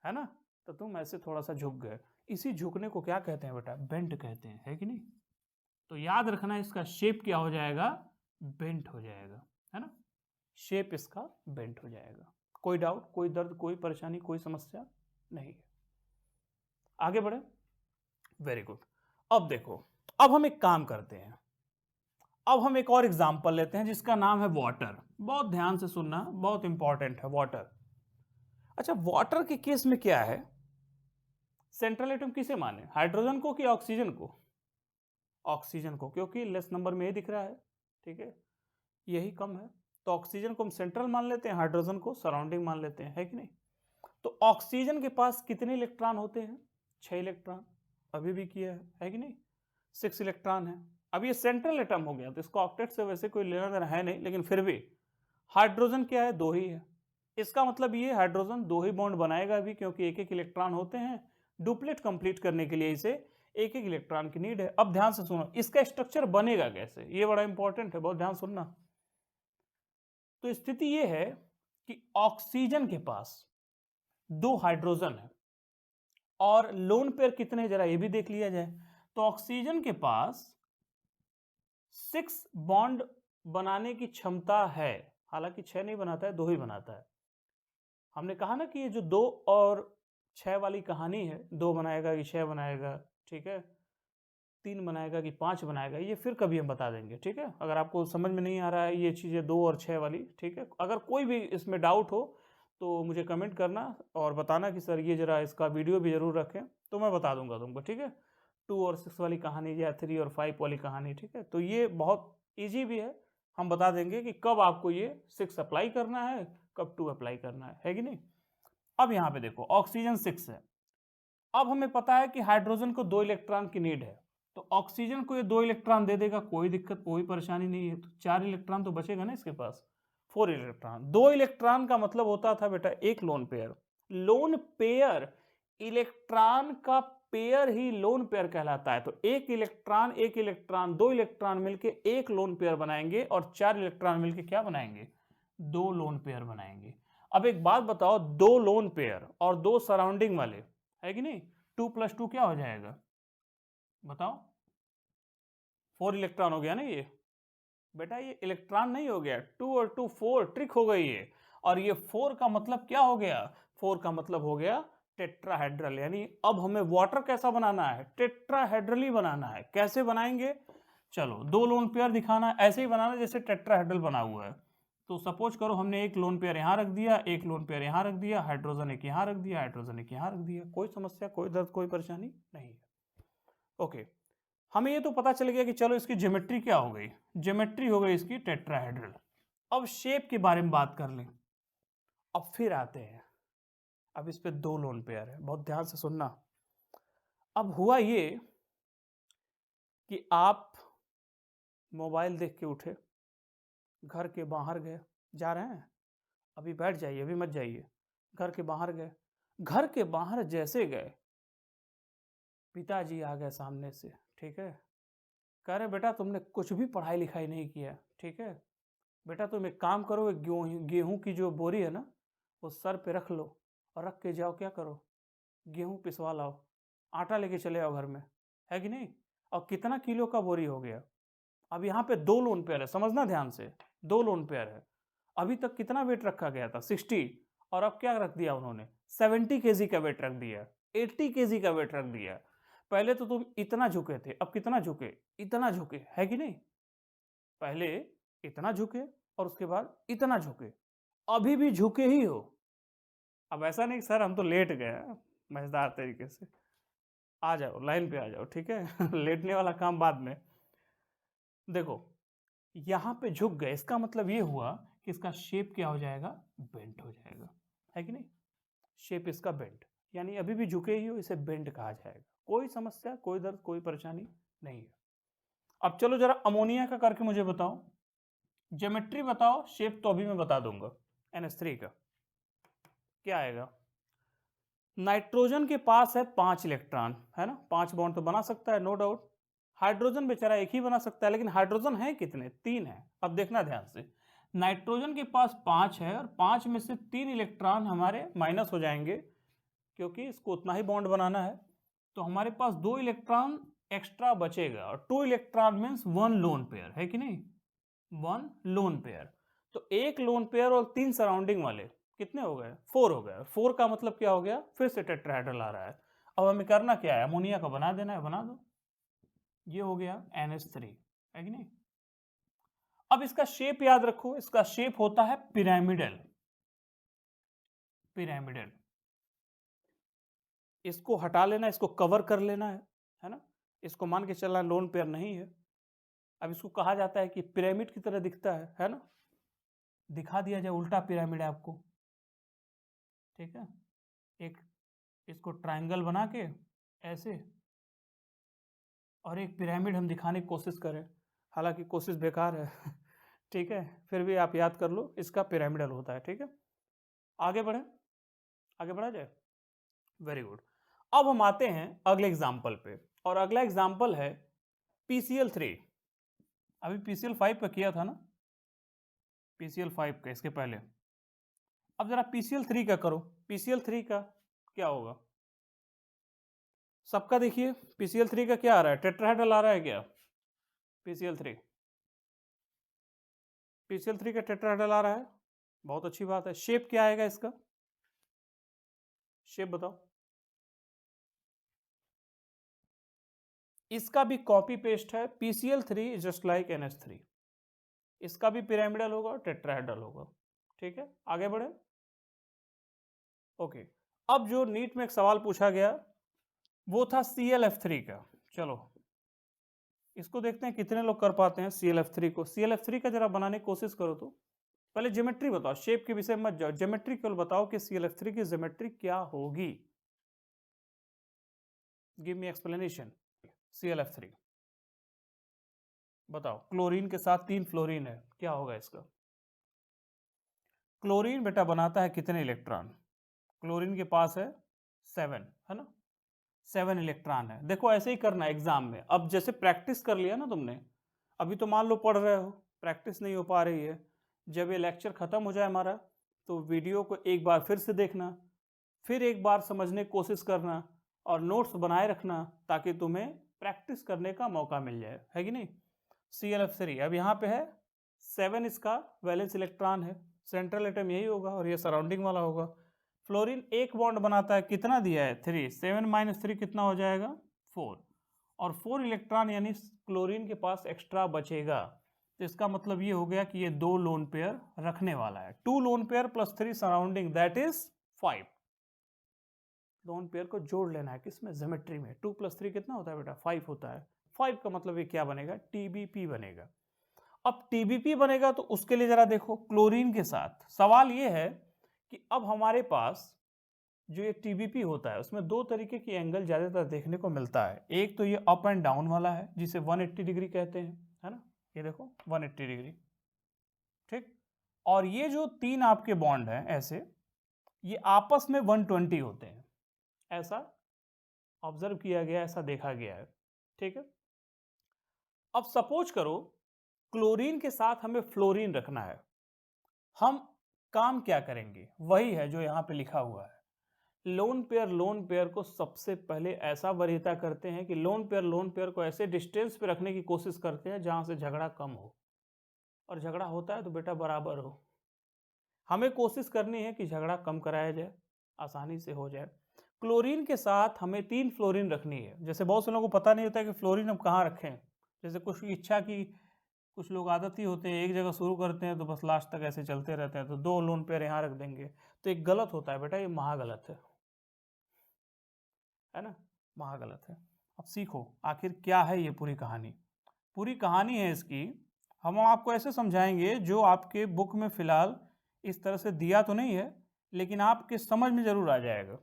है ना? तो तुम ऐसे थोड़ा सा झुक गए। इसी झुकने को क्या कहते हैं बेटा? बेंट कहते हैं, है कि नहीं? तो याद रखना इसका शेप क्या हो जाएगा? बेंट हो जाएगा, है ना? शेप इसका बेंट हो जाएगा। कोई डाउट, कोई दर्द, कोई परेशानी, कोई समस्या नहीं है। आगे बढ़े। Very good. अब देखो, अब हम एक काम करते हैं, अब हम एक और एग्जांपल लेते हैं जिसका नाम है वाटर। बहुत ध्यान से सुनना, बहुत इंपॉर्टेंट है वाटर। अच्छा वाटर के केस में क्या है, सेंट्रल एटम किसे माने, हाइड्रोजन को कि ऑक्सीजन को? ऑक्सीजन को, क्योंकि लेस नंबर में ही दिख रहा है, ठीक है? यही कम है, तो ऑक्सीजन को हम सेंट्रल मान लेते हैं, हाइड्रोजन को सराउंडिंग मान लेते हैं, है कि नहीं? तो ऑक्सीजन के पास कितने इलेक्ट्रॉन होते हैं? 6 इलेक्ट्रॉन। अभी भी किया है कि नहीं? 6 इलेक्ट्रॉन है। अब ये सेंट्रल एटम हो गया तो इसको ऑक्टेट से वैसे कोई लेना देना है नहीं, लेकिन फिर भी हाइड्रोजन क्या है? 2 ही है। इसका मतलब ये हाइड्रोजन 2 ही बॉन्ड बनाएगा भी, क्योंकि एक एक इलेक्ट्रॉन होते हैं। डुप्लेट कंप्लीट करने के लिए इसे एक एक इलेक्ट्रॉन की नीड है। अब ध्यान से सुनो, इसका स्ट्रक्चर बनेगा कैसे, ये बड़ा इंपॉर्टेंट है, बहुत ध्यान सुनना। तो स्थिति ये है कि ऑक्सीजन के पास 2 हाइड्रोजन है और लोन पेयर कितने हैं जरा ये भी देख लिया जाए। तो ऑक्सीजन के पास 6 बॉन्ड बनाने की क्षमता है, हालांकि 6 नहीं बनाता है, 2 ही बनाता है। हमने कहा ना कि ये जो 2 और 6 वाली कहानी है, 2 बनाएगा कि 6 बनाएगा, ठीक है, 3 बनाएगा कि 5 बनाएगा, ये फिर कभी हम बता देंगे, ठीक है। अगर आपको समझ में नहीं आ रहा है ये चीज़ें 2 और 6 वाली, ठीक है, अगर कोई भी इसमें डाउट हो तो मुझे कमेंट करना और बताना कि सर ये जरा इसका वीडियो भी जरूर रखें, तो मैं बता दूंगा तुमको, ठीक है। 2 और 6 वाली कहानी या 3 और 5 वाली कहानी, ठीक है। तो ये बहुत ईजी भी है, हम बता देंगे कि कब आपको ये 6 अप्लाई करना है, कब 2 अप्लाई करना है कि नहीं। अब यहाँ पे देखो ऑक्सीजन 6 है। अब हमें पता है कि हाइड्रोजन को 2 इलेक्ट्रॉन की नीड है, तो ऑक्सीजन को ये 2 इलेक्ट्रॉन दे देगा, कोई दिक्कत कोई परेशानी नहीं है। तो 4 इलेक्ट्रॉन तो बचेगा ना इसके पास, 4 इलेक्ट्रॉन। 2 इलेक्ट्रॉन का मतलब होता था बेटा एक lone pair. Lone pair, electron का पेयर ही लोन पेयर कहलाता है। तो एक इलेक्ट्रॉन 2 इलेक्ट्रॉन मिलके एक लोन पेयर बनाएंगे और 4 इलेक्ट्रॉन मिलके क्या बनाएंगे? 2 लोन पेयर बनाएंगे। अब एक बात बताओ, 2 लोन पेयर और 2 सराउंडिंग वाले, है कि नहीं, 2 + 2 क्या हो जाएगा बताओ? 4 इलेक्ट्रॉन हो गया ना ये। बेटा ये इलेक्ट्रॉन नहीं हो गया, 2 और 2 4, ट्रिक हो गई है। और ये 4 का मतलब क्या हो गया? 4 का मतलब हो गया टेट्राहेड्रल। यानी अब हमें वाटर कैसा बनाना है? टेट्राहेड्रली बनाना है। कैसे बनाएंगे? चलो 2 लोन पेयर दिखाना, ऐसे ही बनाना जैसे टेट्राहेड्रल बना हुआ है। तो सपोज करो हमने एक लोन पेयर यहां रख दिया, एक लोन पेयर यहां रख दिया, हाइड्रोजन एक यहां रख दिया, हाइड्रोजन एक यहां रख दिया। कोई समस्या, कोई दर्द, कोई परेशानी नहीं है। ओके, हमें ये तो पता चल गया कि चलो इसकी ज्योमेट्री क्या हो गई, ज्योमेट्री हो गई इसकी टेट्राहेड्रल। अब शेप के बारे में बात कर लें। अब फिर आते हैं, अब इस पे 2 लोन पेयर है, बहुत ध्यान से सुनना। अब हुआ ये कि आप मोबाइल देख के उठे, घर के बाहर गए, जा रहे हैं, अभी बैठ जाइए, अभी मत जाइए, घर के बाहर गए। घर के बाहर जैसे गए, पिताजी आ गए सामने से, ठीक है। कह रहे बेटा तुमने कुछ भी पढ़ाई लिखाई नहीं किया, ठीक है, बेटा तुम एक काम करो, गेहूं की जो बोरी है ना, वो सर पे रख लो और रख के जाओ, क्या करो, गेहूं पिसवा लाओ, आटा लेके चले आओ घर में, है कि नहीं। और कितना किलो का बोरी हो गया? अब यहाँ पे 2 लोन पेयर है, समझना ध्यान से, 2 लोन पेयर है। अभी तक कितना वेट रखा गया था? 60, और अब क्या रख दिया उन्होंने? 70 केजी का वेट रख दिया, 80 केजी का वेट रख दिया। पहले तो तुम इतना झुके थे, अब कितना झुके? इतना झुके, है कि नहीं। पहले इतना झुके और उसके बाद इतना झुके, अभी भी झुके ही हो। अब ऐसा नहीं सर हम तो लेट गए, मजेदार तरीके से आ जाओ, लाइन पे आ जाओ, ठीक है। लेटने वाला काम बाद में। देखो यहां पे झुक गए, इसका मतलब ये हुआ कि इसका शेप क्या हो जाएगा? बेंट हो जाएगा, है कि नहीं। शेप इसका बेंट, यानी अभी भी झुके ही हो, इसे बेंट कहा जाएगा। कोई समस्या, कोई दर्द, कोई परेशानी नहीं है। अब चलो जरा अमोनिया का करके मुझे बताओ, ज्योमेट्री बताओ, शेप तो अभी मैं बता दूंगा। NH3 का क्या आएगा? नाइट्रोजन के पास है 5 इलेक्ट्रॉन, है ना, 5 बॉन्ड तो बना सकता है, नो डाउट। हाइड्रोजन बेचारा एक ही बना सकता है, लेकिन हाइड्रोजन है कितने? 3 है। अब देखना ध्यान से, नाइट्रोजन के पास 5 है और 5 में से 3 इलेक्ट्रॉन हमारे माइनस हो जाएंगे, क्योंकि इसको उतना ही बॉन्ड बनाना है। तो हमारे पास 2 इलेक्ट्रॉन एक्स्ट्रा बचेगा, और 2 इलेक्ट्रॉन मीन्स 1 लोन पेयर, है कि नहीं, 1 लोन पेयर। तो एक लोन पेयर और 3 सराउंडिंग वाले कितने हो गए? 4 हो गए। 4 का मतलब क्या हो गया? फिर से टेट्राहेड्रल आ रहा है। अब हमें करना क्या है? अमोनिया का बना देना है, बना दो, ये हो गया NH3, है कि नहीं। अब इसका शेप याद रखो, इसका शेप होता है पिरामिडल, पिरामिडल। इसको हटा लेना, इसको कवर कर लेना है ना। इसको मान के चलना लोन पेयर नहीं है। अब इसको कहा जाता है कि पिरामिड की तरह दिखता है ना। दिखा दिया जाए उल्टा पिरामिड आपको, ठीक है। एक इसको ट्रायंगल बना के ऐसे, और एक पिरामिड हम दिखाने की कोशिश करें, हालांकि कोशिश बेकार है ठीक है, फिर भी आप याद कर लो, इसका पिरामिडल होता है। ठीक है, आगे बढ़े, आगे बढ़ा जाए। Very good. अब हम आते हैं अगले एग्जाम्पल पे, और अगला एग्जाम्पल है PCl3। अभी PCl5 का किया था ना, PCl5 का इसके पहले। अब जरा PCl3 का करो। PCl3 का क्या होगा सबका, देखिए PCl3 का क्या आ रहा है, टेट्राहेड्रल आ रहा है क्या? PCl3 PCl3 का टेट्राहेड्रल आ रहा है, बहुत अच्छी बात है। शेप क्या आएगा इसका, शेप बताओ। इसका भी कॉपी पेस्ट है, PCl3 जस्ट लाइक NH3। इसका भी पिरामिडल होगा और टेट्राहेड्रल होगा। ठीक है, आगे बढ़े। ओके, अब जो नीट में एक सवाल पूछा गया वो था ClF3 का। चलो इसको देखते हैं कितने लोग कर पाते हैं ClF3 को। ClF3 का जरा बनाने की कोशिश करो। तो पहले ज्योमेट्री बताओ, शेप के विषय मत जाओ, ज्योमेट्री केवल बताओ कि ClF3 की ज्योमेट्री क्या होगी। Give me explanation. ClF3 बताओ, क्लोरीन के साथ 3 फ्लोरीन है, क्या होगा इसका? क्लोरीन बेटा बनाता है कितने इलेक्ट्रॉन? क्लोरीन के पास है 7, है ना, 7 इलेक्ट्रॉन है। देखो ऐसे ही करना एग्जाम में। अब जैसे प्रैक्टिस कर लिया ना तुमने, अभी तो मान लो पढ़ रहे हो, प्रैक्टिस नहीं हो पा रही है, जब ये लेक्चर खत्म हो जाए हमारा तो वीडियो को एक बार फिर से देखना, फिर एक बार समझने की कोशिश करना और नोट्स बनाए रखना, ताकि तुम्हें प्रैक्टिस करने का मौका मिल जाए, है कि नहीं। ClF3 अब यहाँ पे है 7, इसका वैलेंस इलेक्ट्रॉन है, सेंट्रल एटम यही होगा और ये सराउंडिंग वाला होगा। फ्लोरीन एक बॉन्ड बनाता है, कितना दिया है 3, 7 - 3 कितना हो जाएगा 4, और 4 इलेक्ट्रॉन यानी क्लोरीन के पास एक्स्ट्रा बचेगा। तो इसका मतलब ये हो गया कि ये 2 लोन पेयर रखने वाला है। 2 lone pair plus 3 surrounding, that is 5। Lone pair को जोड़ लेना है किसमें, ज्योमेट्री में। 2 + 3 कितना होता है बेटा 5 होता है। 5 का मतलब ये क्या बनेगा, TbP बनेगा। अब TbP बनेगा तो उसके लिए जरा देखो, क्लोरीन के साथ सवाल ये है कि अब हमारे पास जो ये TbP होता है उसमें 2 तरीके की एंगल ज्यादातर देखने को मिलता है। एक तो ये अप एंड डाउन वाला है जिसे 180 डिग्री कहते हैं, है ना, ये देखो 180 डिग्री, ठीक। और ये जो 3 आपके बॉन्ड हैं ऐसे, ये आपस में 120 होते हैं, ऐसा ऑब्जर्व किया गया, ऐसा देखा गया है, ठीक है। अब सपोज करो क्लोरीन के साथ हमें फ्लोरीन रखना है, हम काम क्या करेंगे, वही है जो यहां पे लिखा हुआ है। लोन पेयर को सबसे पहले ऐसा वरीयता करते हैं कि लोन पेयर को ऐसे डिस्टेंस पे रखने की कोशिश करते हैं जहां से झगड़ा कम हो, और झगड़ा होता है तो बेटा बराबर हो। हमें कोशिश करनी है कि झगड़ा कम कराया जाए, आसानी से हो जाए। क्लोरीन के साथ हमें 3 फ्लोरीन रखनी है। जैसे बहुत से लोगों को पता नहीं होता है कि फ्लोरीन हम कहाँ रखें, जैसे कुछ की इच्छा की, कुछ लोग आदत ही होते हैं एक जगह शुरू करते हैं तो बस लास्ट तक ऐसे चलते रहते हैं, तो 2 लोन पेयर यहाँ रख देंगे, तो एक गलत होता है बेटा, ये महागलत है ना, महागलत है। अब सीखो आखिर क्या है ये पूरी कहानी। पूरी कहानी है इसकी, हम आपको ऐसे समझाएंगे जो आपके बुक में फिलहाल इस तरह से दिया तो नहीं है, लेकिन आपके समझ में जरूर आ जाएगा।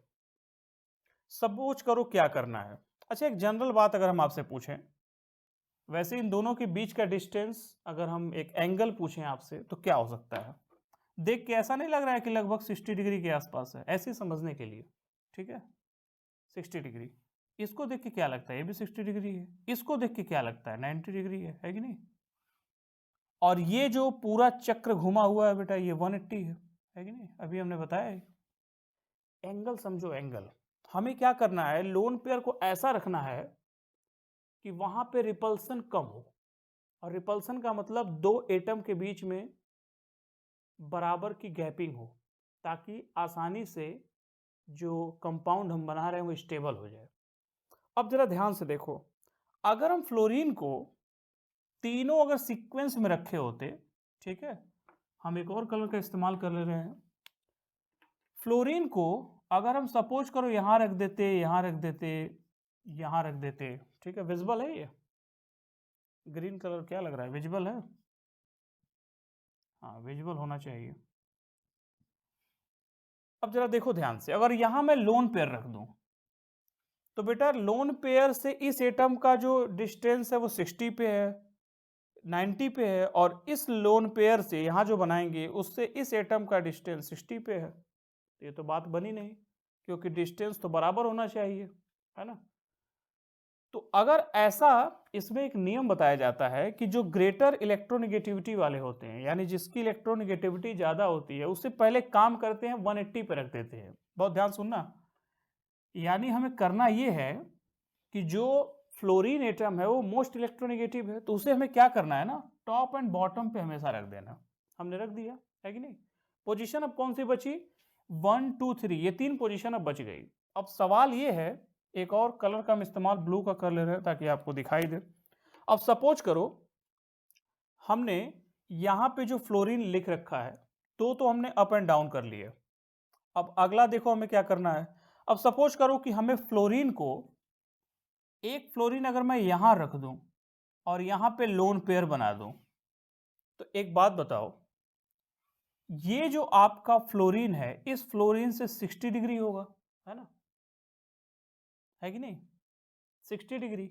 सपोज करो क्या करना है। अच्छा, एक जनरल बात अगर हम आपसे पूछें, वैसे इन दोनों के बीच का डिस्टेंस अगर हम एक एंगल पूछें आपसे तो क्या हो सकता है? देख के ऐसा नहीं लग रहा है कि लगभग 60 डिग्री के आसपास है, ऐसे समझने के लिए, ठीक है, 60 डिग्री। इसको देख के क्या लगता है, ये भी 60 डिग्री है। इसको देख के क्या लगता है, 90 डिग्री है कि नहीं। और ये जो पूरा चक्र घुमा हुआ है बेटा, ये 180 है कि नहीं, अभी हमने बताया है। एंगल समझो, एंगल हमें क्या करना है, लोन पेयर को ऐसा रखना है कि वहां पे रिपल्सन कम हो, और रिपल्सन का मतलब 2 एटम के बीच में बराबर की गैपिंग हो, ताकि आसानी से जो कंपाउंड हम बना रहे हैं वो स्टेबल हो जाए। अब जरा ध्यान से देखो, अगर हम फ्लोरीन को तीनों अगर सीक्वेंस में रखे होते, ठीक है, हम एक और कलर का इस्तेमाल कर ले रहे हैं। फ्लोरीन को अगर हम सपोज करो यहां रख देते, यहां रख देते, यहां रख देते, ठीक है, विजिबल है ये ग्रीन कलर, क्या लग रहा है, विजिबल है? हाँ विजिबल होना चाहिए। अब जरा देखो ध्यान से, अगर यहां मैं लोन पेयर रख दूं तो बेटा लोन पेयर से इस एटम का जो डिस्टेंस है वो 60 पे है, 90 पे है, और इस लोन पेयर से यहां जो बनाएंगे उससे इस एटम का डिस्टेंस 60 पे है। तो ये तो बात बनी नहीं, क्योंकि डिस्टेंस तो बराबर होना चाहिए, है ना। तो अगर ऐसा, इसमें एक नियम बताया जाता है कि जो ग्रेटर इलेक्ट्रोनिगेटिविटी वाले होते हैं, यानी जिसकी इलेक्ट्रोनिगेटिविटी ज़्यादा होती है, उससे पहले काम करते हैं 180 पे रख देते हैं। बहुत ध्यान सुनना, यानी हमें करना ये है कि जो फ्लोरीन एटम है वो मोस्ट इलेक्ट्रोनिगेटिव है, तो उसे हमें क्या करना है ना, टॉप एंड बॉटम पे हमेशा रख देना। हमने रख दिया है कि नहीं। पोजीशन अब कौन सी बची, 1 2 3, ये 3 पोजीशन अब बच गई। अब सवाल ये है, एक और कलर का हम इस्तेमाल ब्लू का कर ले रहे हैं ताकि आपको दिखाई दे। अब सपोज करो हमने यहां पे जो फ्लोरीन लिख रखा है तो हमने अप एंड डाउन कर लिया। अब अगला देखो हमें क्या करना है। अब सपोज करो कि हमें फ्लोरीन को, एक फ्लोरीन अगर मैं यहां रख दूं और यहां पे लोन पेयर बना दूं, तो एक बात बताओ, ये जो आपका फ्लोरीन है इस फ्लोरीन से 60 डिग्री होगा, है ना, है कि नहीं, 60 डिग्री।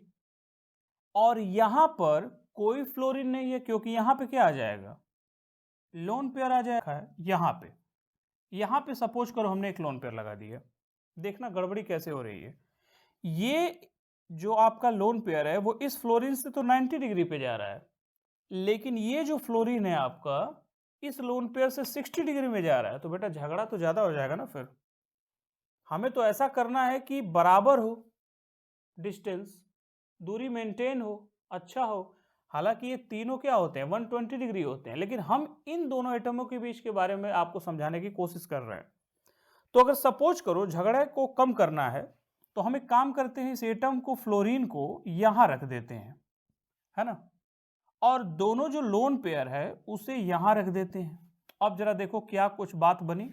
और यहां पर कोई फ्लोरीन नहीं है, क्योंकि यहां पे क्या आ जाएगा, लोन पेयर आ जाएगा है यहां पे सपोज करो हमने एक लोन पेयर लगा दिया। देखना गड़बड़ी कैसे हो रही है। ये जो आपका लोन पेयर है वो इस फ्लोरीन से तो 90 डिग्री पे जा रहा है, लेकिन ये जो फ्लोरीन है आपका इस लोन पेयर से 60 डिग्री में जा रहा है, तो बेटा झगड़ा तो ज्यादा हो जाएगा ना। फिर हमें तो ऐसा करना है कि बराबर हो डिस्टेंस, दूरी मेंटेन हो, अच्छा हो। हालांकि ये तीनों क्या होते हैं, 120 डिग्री होते हैं, लेकिन हम इन दोनों एटमों के बीच के बारे में आपको समझाने की कोशिश कर रहे हैं। तो अगर सपोज करो झगड़े को कम करना है तो हम एक काम करते हैं, इस एटम को, फ्लोरीन को यहां रख देते हैं, है ना, और दोनों जो लोन पेयर है उसे यहां रख देते हैं। अब जरा देखो क्या कुछ बात बनी।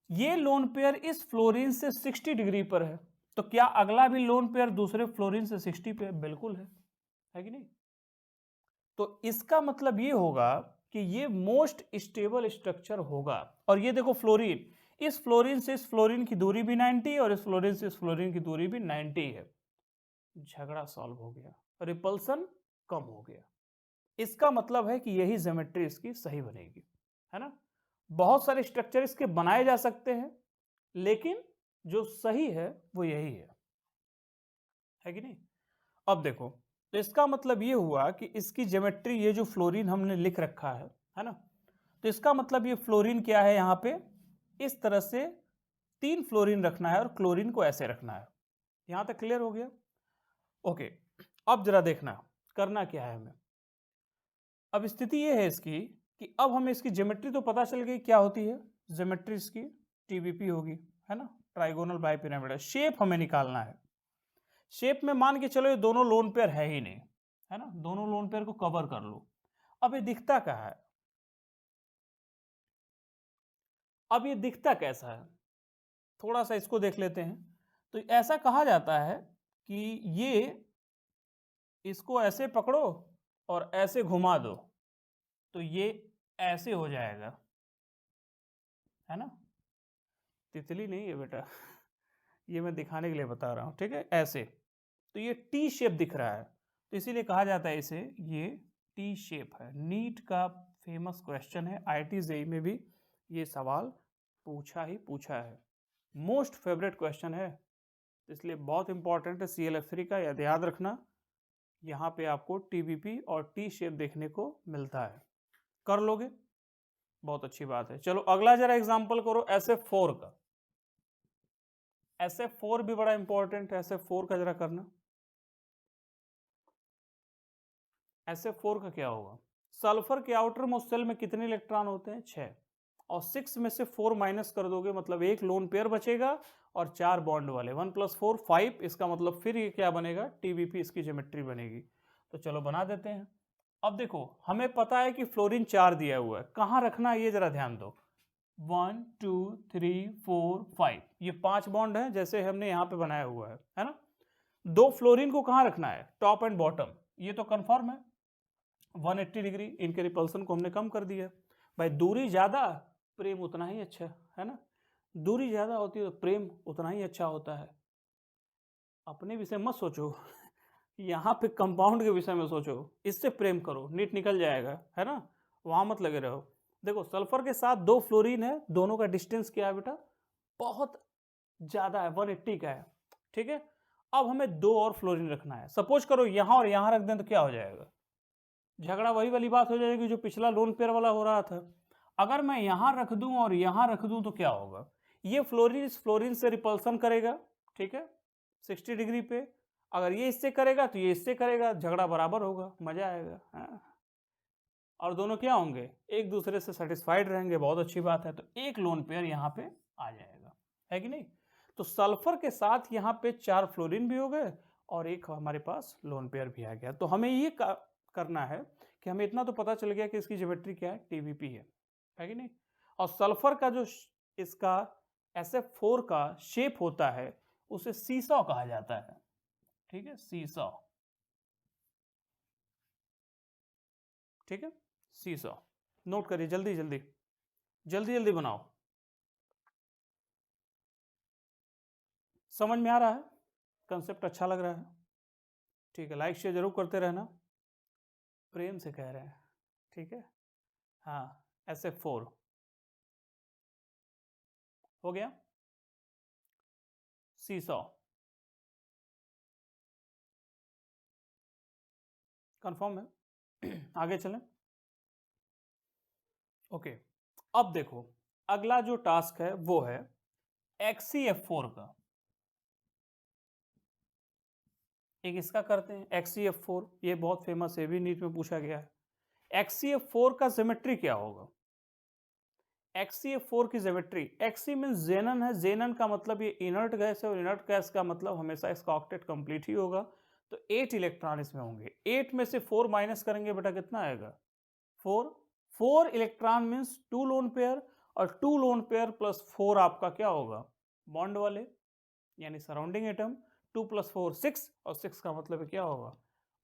ये लोन पेयर इस फ्लोरीन से 60 डिग्री पर है, तो क्या अगला भी लोन पेयर दूसरे फ्लोरीन से 60 पे है? बिल्कुल है कि नहीं। तो इसका मतलब ये होगा कि ये मोस्ट स्टेबल स्ट्रक्चर होगा। और ये देखो फ्लोरीन, इस फ्लोरीन से इस फ्लोरीन की दूरी भी 90 और इस फ्लोरीन से इस फ्लोरीन की दूरी भी 90 है। झगड़ा सॉल्व हो गया, रिपल्सन कम हो गया। इसका मतलब है कि यही ज्योमेट्री इसकी सही बनेगी, है ना। बहुत सारे स्ट्रक्चर इसके बनाए जा सकते हैं, लेकिन जो सही है वो यही है कि नहीं। अब देखो, तो इसका मतलब ये हुआ कि इसकी ज्योमेट्री, ये जो फ्लोरीन हमने लिख रखा है ना, तो इसका मतलब ये फ्लोरीन क्या है, यहां पे इस तरह से 3 फ्लोरीन रखना है और क्लोरीन को ऐसे रखना है। यहां तक क्लियर हो गया। ओके, अब जरा देखना करना क्या है हमें। अब स्थिति ये है इसकी कि अब हमें इसकी ज्योमेट्री तो पता चल गई क्या होती है, ज्योमेट्री इसकी टीबीपी होगी, है ना, ट्राइगोनल बाइपिरामिडल। शेप हमें निकालना है। शेप में मान के चलो ये दोनों लोन पेयर है ही नहीं, है ना, दोनों लोन पेयर को कवर कर लो। अब ये दिखता क्या है, अब ये दिखता कैसा है, थोड़ा सा इसको देख लेते हैं। तो ऐसा कहा जाता है कि ये, इसको ऐसे पकड़ो और ऐसे घुमा दो तो ये ऐसे हो जाएगा, है ना। तितली नहीं है बेटा ये मैं दिखाने के लिए बता रहा हूं, ठीक है, ऐसे। तो ये टी शेप दिख रहा है, तो इसीलिए कहा जाता है इसे, ये टी शेप है। नीट का फेमस क्वेश्चन है, आईआईटी जेईई में भी ये सवाल पूछा है, मोस्ट फेवरेट क्वेश्चन है, इसलिए बहुत इंपॉर्टेंट है CLF3 का, याद रखना। यहाँ पे आपको टीबीपी और टी शेप देखने को मिलता है। कर लोगे, बहुत अच्छी बात है। चलो अगला जरा एग्जांपल करो SF4 का। SF4 भी बड़ा इंपॉर्टेंट है, SF4 का जरा करना। SF4 का क्या होगा, सल्फर के आउटर मोस्ट शेल में कितने इलेक्ट्रॉन होते हैं, 6, और 6 में से 4 माइनस कर दोगे मतलब एक लोन पेयर बचेगा और 4 बॉन्ड वाले, 1 + 4 5। इसका मतलब फिर ये क्या बनेगा, टीबीपी इसकी ज्योमेट्री बनेगी। तो चलो बना देते हैं। अब देखो हमें पता है कि फ्लोरीन 4 दिया हुआ है, कहाँ रखना है ये जरा ध्यान दो। 1 2 3 4 5, ये 5 बॉन्ड है जैसे हमने यहाँ पे बनाया हुआ है ना। 2 फ्लोरीन को कहाँ रखना है, टॉप एंड बॉटम, ये तो कंफर्म है। 180 डिग्री, इनके रिपल्सन को हमने कम कर दिया। भाई दूरी ज्यादा, प्रेम उतना ही अच्छा, है ना। दूरी ज़्यादा होती है तो प्रेम उतना ही अच्छा होता है। अपने विषय मत सोचो, यहाँ पे कंपाउंड के विषय में सोचो, इससे प्रेम करो, नीट निकल जाएगा, है ना? वहाँ मत लगे रहो। देखो सल्फर के साथ 2 फ्लोरीन है, दोनों का डिस्टेंस क्या है बेटा? बहुत ज़्यादा है, 180 का है, ठीक है? अब हमें 2 और फ्लोरीन रखना है। सपोज करो यहाँ और यहाँ रख दें तो क्या हो जाएगा? झगड़ा वही वाली बात हो जाएगी जो पिछला लोन पेयर वाला हो रहा था। अगर मैं यहाँ रख दूं और यहाँ रख दूं तो क्या होगा? ये फ्लोरीन इस फ्लोरीन से रिपल्सन करेगा, ठीक है, 60 डिग्री पे। अगर ये इससे करेगा तो ये इससे करेगा, झगड़ा बराबर होगा, मजा आएगा, हाँ? और दोनों क्या होंगे? एक दूसरे से सेटिस्फाइड रहेंगे, बहुत अच्छी बात है। तो एक लोन पेयर यहाँ पे आ जाएगा, है कि नहीं? तो सल्फर के साथ यहाँ पे 4 फ्लोरीन भी हो गए और एक हमारे पास लोन पेयर भी आ गया। तो हमें ये करना है कि हमें इतना तो पता चल गया कि इसकी ज्योमेट्री क्या है, टीवीपी है कि नहीं? और सल्फर का जो इसका SF4 का शेप होता है उसे सीसॉ कहा जाता है, ठीक है, सीसॉ, ठीक है, सीसॉ। नोट करिए, जल्दी जल्दी जल्दी जल्दी बनाओ। समझ में आ रहा है? कंसेप्ट अच्छा लग रहा है? ठीक है, लाइक शेयर जरूर करते रहना, प्रेम से कह रहे हैं, ठीक है? हाँ, SF4 हो गया, सीसॉ, कंफर्म है? आगे चलें। ओके, अब देखो अगला जो टास्क है वो है XCF4 का। एक इसका करते हैं XCF4, ये बहुत फेमस है, भी नीट में पूछा गया है। XCF4 का ज्योमेट्री क्या होगा? XCF4 की ज्योमेट्री, Xc मीन जेनन है, जेनन का मतलब ये इनर्ट गैस है और इनर्ट गैस का मतलब हमेशा इसका ऑक्टेट कंप्लीट ही होगा। तो 8 इलेक्ट्रॉन इसमें होंगे। 8 में से 4 माइनस करेंगे बेटा, कितना आएगा? 4। 4 इलेक्ट्रॉन मीन्स 2 लोन पेयर, और 2 लोन पेयर प्लस 4 आपका क्या होगा? बॉन्ड वाले, यानी सराउंडिंग एटम। 2 + 4 6, और 6 का मतलब क्या होगा?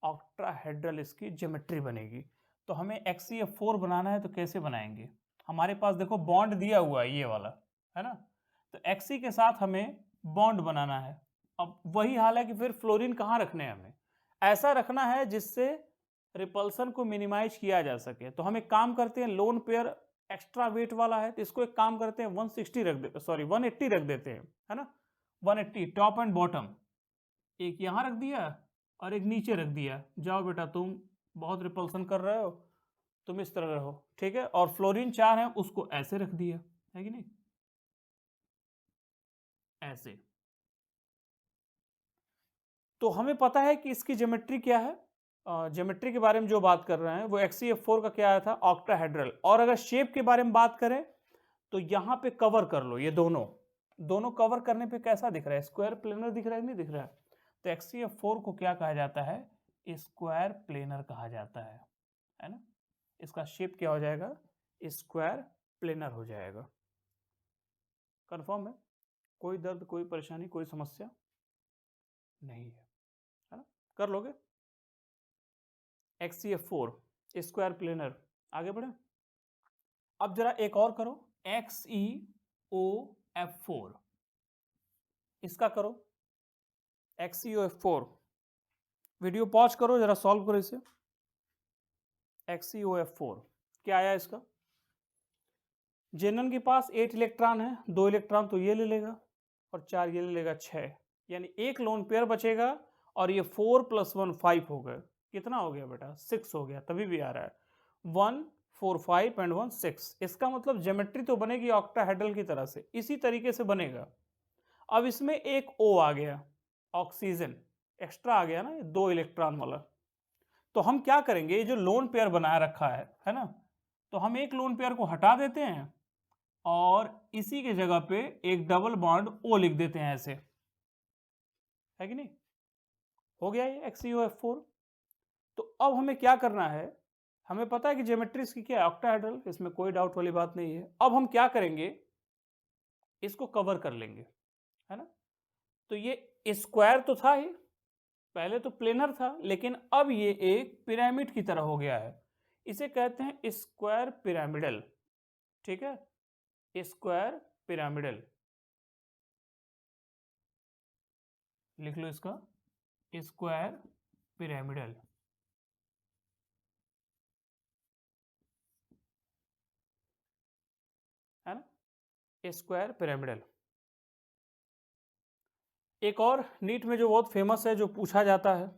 ऑक्टाहेड्रल इसकी ज्योमेट्री बनेगी। तो हमें XCF4 बनाना है तो कैसे बनाएंगे? हमारे पास देखो बॉन्ड दिया हुआ है ये वाला, है ना? तो Xc के साथ हमें बॉन्ड बनाना है। अब वही हाल है कि फिर फ्लोरीन कहाँ रखने हैं हमें? ऐसा रखना है जिससे रिपल्सन को मिनिमाइज किया जा सके। तो हम एक काम करते हैं, लोन पेयर एक्स्ट्रा वेट वाला है तो इसको एक काम करते हैं 160 रख दे, सॉरी 180 रख देते हैं, है ना? 180 टॉप एंड बॉटम, एक यहाँ रख दिया और एक नीचे रख दिया। जाओ बेटा, तुम बहुत रिपल्सन कर रहे हो, तुम इस तरह रहो, ठीक है? और फ्लोरीन 4 है उसको ऐसे रख दिया, है कि नहीं? ऐसे। तो हमें पता है कि इसकी ज्योमेट्री क्या है। ज्योमेट्री के बारे में जो बात कर रहे हैं वो XCF4 का क्या आया था? ऑक्टाहेड्रल। और अगर शेप के बारे में बात करें तो यहां पे कवर कर लो, ये दोनों दोनों कवर करने पे कैसा दिख रहा है? स्क्वायर प्लेनर दिख रहा है, नहीं दिख रहा है? तो XCF4 को क्या कहा जाता है? स्क्वायर प्लेनर कहा जाता है ना? इसका शेप क्या हो जाएगा? स्क्वायर प्लेनर हो जाएगा। कंफर्म है? कोई दर्द, कोई परेशानी, कोई समस्या नहीं है ना? कर लोगे? XCF4 square planar. आगे बढ़े, अब जरा एक और करो, XeOF4, इसका करो XeOF4। वीडियो पॉज करो, जरा सॉल्व करो इसे। XeOF4 क्या आया इसका? जेनन के पास 8 इलेक्ट्रॉन है, 2 इलेक्ट्रॉन तो ये ले लेगा और 4 ये ले लेगा, 6, यानी एक लोन पेयर बचेगा। और ये 4 + 1 5 हो गए, कितना हो गया बेटा? 6 हो गया, तभी भी आ रहा है 1 4 5 एंड 1 6। इसका मतलब ज्योमेट्री तो बनेगी ऑक्टाहेड्रल की तरह से, इसी तरीके से बनेगा। अब इसमें एक O आ गया, ऑक्सीजन एक्स्ट्रा आ गया ना, 2 इलेक्ट्रॉन वाला। तो हम क्या करेंगे, ये जो लोन पेयर बनाया रखा है ना, तो हम एक लोन पेयर को हटा देते हैं और इसी के जगह पे एक डबल बॉन्ड O लिख देते हैं ऐसे, है कि नहीं? हो गया ये XeOF4। तो अब हमें क्या करना है? हमें पता है कि ज्योमेट्री इसकी क्या है? ऑक्टाहेड्रल, इसमें कोई डाउट वाली बात नहीं है। अब हम क्या करेंगे, इसको कवर कर लेंगे, है ना? तो ये स्क्वायर तो था ही, पहले तो प्लेनर था, लेकिन अब ये एक पिरामिड की तरह हो गया है। इसे कहते हैं स्क्वायर पिरामिडल, ठीक है? Square pyramidal. लिख लो इसका स्क्वायर पिरामिडल, है ना, स्क्वायर पिरामिडल। एक और नीट में जो बहुत फेमस है, जो पूछा जाता है,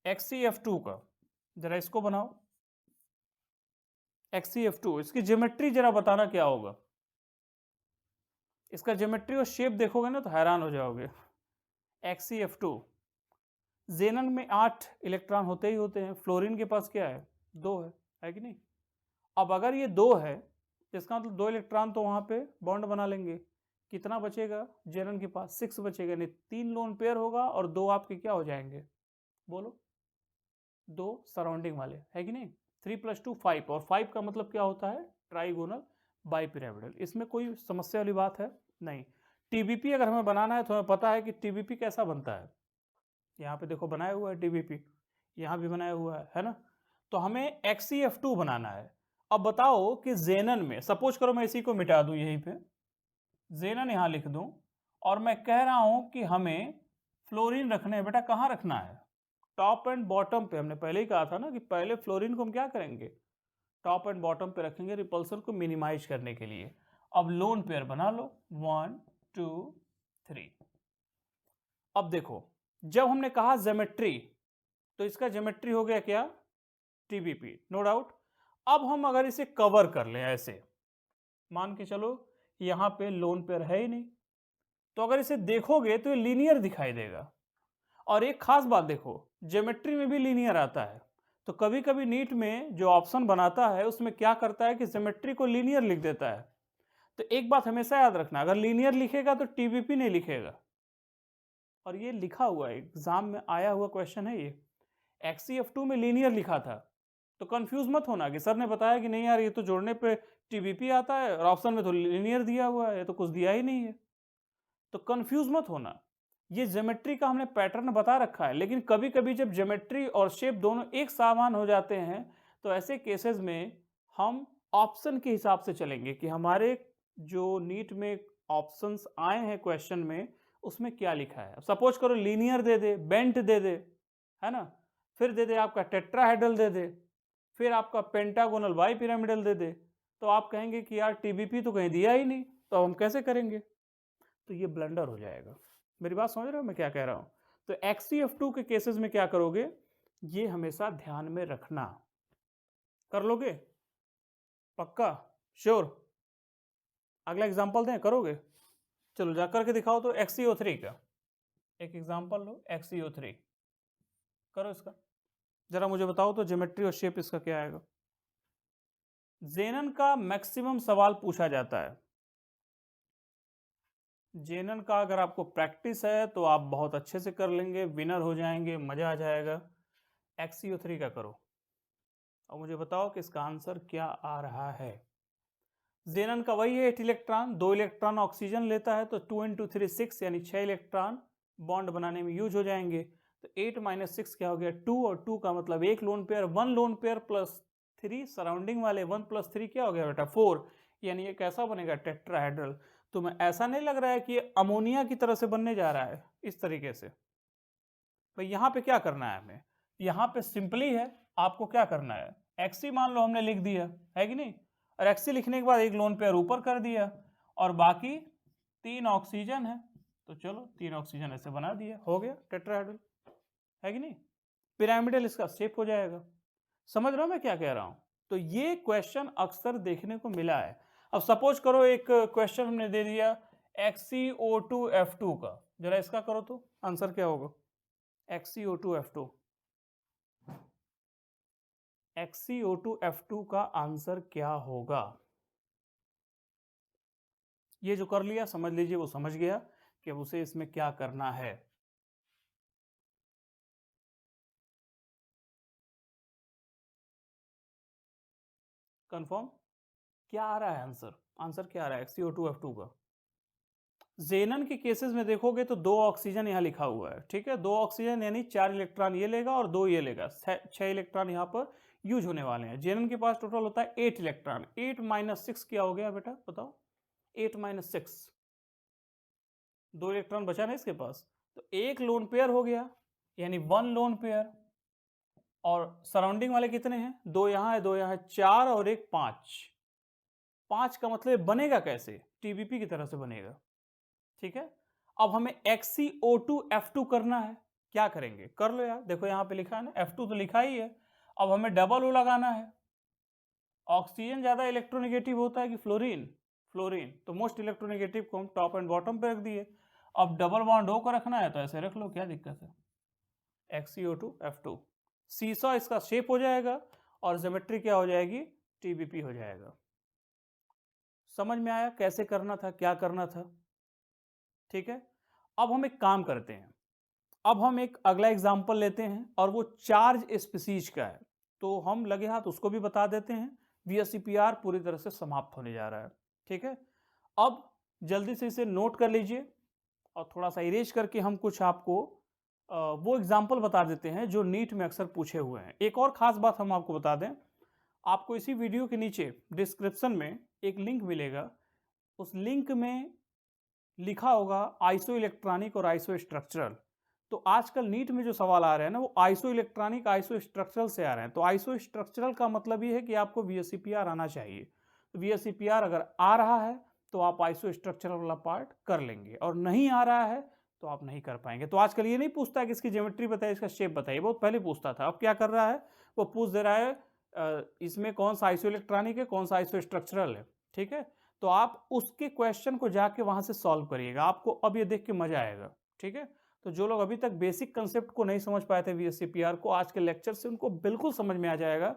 XCF2 का, जरा इसको बनाओ। XCF2, इसकी ज्योमेट्री जरा बताना क्या होगा। इसका ज्योमेट्री और शेप देखोगे ना तो हैरान हो जाओगे। XCF2, जेनन में 8 इलेक्ट्रॉन होते ही होते हैं, फ्लोरीन के पास क्या है, 2 है कि नहीं। अब अगर ये 2 है, इसका मतलब 2 इलेक्ट्रॉन तो वहां पे बॉन्ड बना लेंगे। कितना बचेगा जेनन के पास, 6 बचेगा, नहीं 3 लोन पेयर होगा और 2 आपके क्या हो जाएंगे, बोलो, 2 सराउंडिंग वाले, है कि नहीं। 3 + 2 5, और 5 का मतलब क्या होता है, ट्राइगोनल बाइपिरामिडल। इसमें कोई समस्या वाली बात है नहीं। टीबीपी अगर हमें बनाना है तो हमें पता है कि टीबीपी कैसा बनता है। यहाँ पे देखो बनाया हुआ है टीबीपी, यहाँ भी बनाया हुआ है ना। तो हमें XCF2 बनाना है। अब बताओ कि जेनन में, सपोज करो मैं इसी को मिटा दूं, यहीं पे जेनन यहां लिख दूं, और मैं कह रहा हूं कि हमें फ्लोरीन रखने हैं। बेटा कहां रखना है, टॉप एंड बॉटम पे। हमने पहले ही कहा था ना कि पहले फ्लोरीन को हम क्या करेंगे, टॉप एंड बॉटम पे रखेंगे, रिपल्सन को मिनिमाइज करने के लिए। अब लोन पेयर बना लो, 1 2 3। अब देखो, जब हमने कहा ज्योमेट्री, तो इसका ज्योमेट्री हो गया क्या, टीबीपी, नो डाउट। अब हम अगर इसे कवर कर लें ऐसे, मान के चलो यहां पे लोन पेयर है ही नहीं, तो अगर इसे देखोगे तो ये लीनियर दिखाई देगा। और एक खास बात देखो, ज्योमेट्री में भी लीनियर आता है। तो कभी कभी नीट में जो ऑप्शन बनाता है उसमें क्या करता है कि ज्योमेट्री को लीनियर लिख देता है। तो एक बात हमेशा याद रखना, अगर लीनियर लिखेगा तो टीबीपी नहीं लिखेगा। और ये लिखा हुआ है, एग्जाम में आया हुआ क्वेश्चन है ये। XCF2 में लीनियर लिखा था, तो कंफ्यूज मत होना कि सर ने बताया कि नहीं यार ये तो जोड़ने पे टीबीपी आता है और ऑप्शन में तो लीनियर दिया हुआ है, ये तो कुछ दिया ही नहीं है। तो कंफ्यूज मत होना, ये ज्योमेट्री का हमने पैटर्न बता रखा है। लेकिन कभी कभी जब ज्योमेट्री और शेप दोनों एक समान हो जाते हैं, तो ऐसे केसेस में हम ऑप्शन के हिसाब से चलेंगे कि हमारे जो नीट में ऑप्शंस आए हैं क्वेश्चन में, उसमें क्या लिखा है। सपोज करो लीनियर दे दे, बेंट दे दे, है ना, फिर दे दे आपका टेट्राहेड्रल दे दे, फिर आपका पेंटागोनल बाई पिरामिडल दे दे, तो आप कहेंगे कि यार टीबीपी तो कहीं दिया ही नहीं, तो हम कैसे करेंगे। तो ये ब्लंडर हो जाएगा। मेरी बात समझ रहे हो मैं क्या कह रहा हूं। तो XCF2 के केसेस में क्या करोगे, ये हमेशा ध्यान में रखना। कर लोगे, पक्का, श्योर। अगला एग्जांपल दें, करोगे, चलो जा करके दिखाओ तो XCO3 का एक एग्जांपल लो। XCO3 करो इसका, जरा मुझे बताओ तो ज्योमेट्री और शेप इसका क्या आएगा। जेनन का मैक्सिमम सवाल पूछा जाता है। जेनन का अगर आपको प्रैक्टिस है तो आप बहुत अच्छे से कर लेंगे, विनर हो जाएंगे, मजा आ जाएगा। XCO3 का करो और मुझे बताओ कि इसका आंसर क्या आ रहा है। जेनन का वही है, 8 इलेक्ट्रॉन, 2 इलेक्ट्रॉन ऑक्सीजन लेता है, तो 2 × 3 6, यानी 6 इलेक्ट्रॉन बॉन्ड बनाने में यूज हो जाएंगे। तो 8 - 6 क्या हो गया, 2, और 2 का मतलब एक lone pair, 1 lone pair plus 3 surrounding वाले, 1 + 3 क्या हो गया बेटा, 4। यानी ये कैसा बनेगा, टेट्राहेड्रल। तो मैं ऐसा नहीं लग रहा है कि ये अमोनिया की तरह से बनने जा रहा है इस तरीके से। भाई यहाँ पे क्या करना है हमें, यहाँ पे सिंपली है, आपको क्या करना है, एक्सी मान लो हमने लिख दिया, है कि नहीं, और एक्सी लिखने के बाद एक लोन पेयर ऊपर कर दिया, और बाकी 3 ऑक्सीजन है, तो चलो 3 ऑक्सीजन ऐसे बना दिया, हो गया टेट्राहेड्रल, है कि नहीं। पिरामिडल इसका शेप हो जाएगा। समझ रहे हो मैं क्या कह रहा हूं। तो ये क्वेश्चन अक्सर देखने को मिला है। अब सपोज करो एक क्वेश्चन हमने दे दिया XCO2F2 का, जरा इसका करो तो आंसर क्या होगा। XCO2F2, XCO2F2 का आंसर क्या होगा। ये जो कर लिया समझ लीजिए वो समझ गया कि अब उसे इसमें क्या करना है। कंफर्म, क्या आ रहा है आंसर, आंसर क्या आ रहा है XCO2F2 का। जेनन के केसेस में देखोगे तो 2 ऑक्सीजन यहाँ लिखा हुआ है, ठीक है, 2 ऑक्सीजन यानी 4 इलेक्ट्रॉन ये लेगा और 2 ये लेगा, 6 इलेक्ट्रॉन यहाँ पर यूज होने वाले हैं। जेनन के पास टोटल होता है 8 इलेक्ट्रॉन। 8 - 6 क्या हो गया बेटा बताओ, 8 - 6, 2 इलेक्ट्रॉन बचा ना इसके पास, तो एक लोन पेयर हो गया, यानी 1 लोन पेयर, और सराउंडिंग वाले कितने हैं? 2 यहाँ है, 2 यहाँ है, 4 और एक 5। 5 का मतलब बनेगा कैसे? टीबीपी की तरह से बनेगा, ठीक है। अब हमें XCO2 F2 करना है। क्या करेंगे? कर लो यार, देखो यहाँ पे लिखा है ना, F2 तो लिखा ही है। अब हमें डबल ओ लगाना है। ऑक्सीजन ज्यादा इलेक्ट्रोनेगेटिव होता है कि फ्लोरीन? फ्लोरीन। तो मोस्ट इलेक्ट्रोनेगेटिव को हम टॉप एंड बॉटम पे रख दिए। अब डबल बॉन्ड ओ को रखना है तो ऐसे रख लो, क्या दिक्कत है? XCO2 F2। सीसॉ इसका शेप हो जाएगा और ज्योमेट्री क्या हो जाएगी? टीबीपी हो जाएगा। समझ में आया कैसे करना था, क्या करना था? ठीक है। अब हम एक काम करते हैं, अब हम एक अगला एग्जाम्पल लेते हैं और वो चार्ज स्पीसीज का है। तो हम लगे हाथ उसको भी बता देते हैं। VSEPR पूरी तरह से समाप्त होने जा रहा है, ठीक है। अब जल्दी से इसे नोट कर लीजिए और थोड़ा सा इरेज करके हम कुछ आपको वो एग्जाम्पल बता देते हैं जो नीट में अक्सर पूछे हुए हैं। एक और खास बात हम आपको बता दें, आपको इसी वीडियो के नीचे डिस्क्रिप्शन में एक लिंक मिलेगा। उस लिंक में लिखा होगा आइसो इलेक्ट्रॉनिक और आइसो स्ट्रक्चरल। तो आजकल नीट में जो सवाल आ रहे हैं ना, वो आइसो इलेक्ट्रॉनिक आइसो स्ट्रक्चरल से आ रहे हैं। तो आइसो स्ट्रक्चरल का मतलब ये है कि आपको VSEPR आना चाहिए। तो VSEPR अगर आ रहा है तो आप आइसो स्ट्रक्चरल वाला पार्ट कर लेंगे, और नहीं आ रहा है तो आप नहीं कर पाएंगे। तो आजकल ये नहीं पूछता है कि इसकी ज्योमेट्री बताइए, इसका शेप बताइए, बहुत पहले पूछता था। अब क्या कर रहा है, वो पूछ दे रहा है इसमें कौन सा आइसो इलेक्ट्रॉनिक है, कौन सा आइसो स्ट्रक्चरल है, ठीक है। तो आप उसके क्वेश्चन को जाके वहां से सॉल्व करिएगा, आपको अब ये देख के मजा आएगा, ठीक है। तो जो लोग अभी तक बेसिक कंसेप्ट को नहीं समझ पाए थे VSEPR को, आज के लेक्चर से उनको बिल्कुल समझ में आ जाएगा,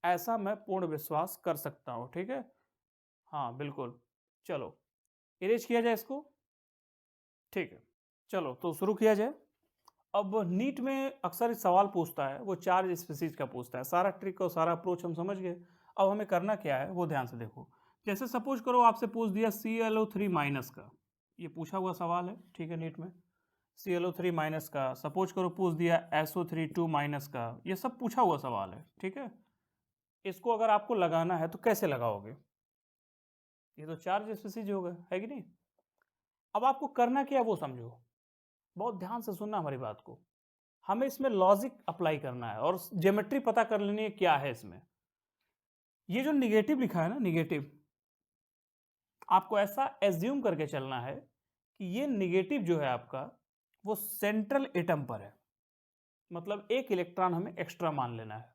ऐसा मैं पूर्ण विश्वास कर सकता हूं, ठीक है। हाँ बिल्कुल। चलो इरेज किया जाए इसको, ठीक है। चलो तो शुरू किया जाए। अब नीट में अक्सर इस सवाल पूछता है, वो चार्ज स्पीसीज का पूछता है। सारा ट्रिक और सारा अप्रोच हम समझ गए। अब हमें करना क्या है वो ध्यान से देखो। जैसे सपोज करो आपसे पूछ दिया ClO3 माइनस का, ये पूछा हुआ सवाल है, ठीक है, नीट में। ClO3 माइनस का सपोज करो पूछ दिया, SO3 माइनस का, ये सब पूछा हुआ सवाल है, ठीक है। इसको अगर आपको लगाना है तो कैसे लगाओगे? ये तो चार्ज स्पीसीज होगा, है कि नहीं। अब आपको करना क्या है वो समझो, बहुत ध्यान से सुनना हमारी बात को। हमें इसमें लॉजिक अप्लाई करना है और ज्योमेट्री पता कर लेनी है क्या है इसमें। ये जो निगेटिव लिखा है ना, निगेटिव, आपको ऐसा एज्यूम करके चलना है कि ये निगेटिव जो है आपका, वो सेंट्रल एटम पर है। मतलब एक इलेक्ट्रॉन हमें एक्स्ट्रा मान लेना है।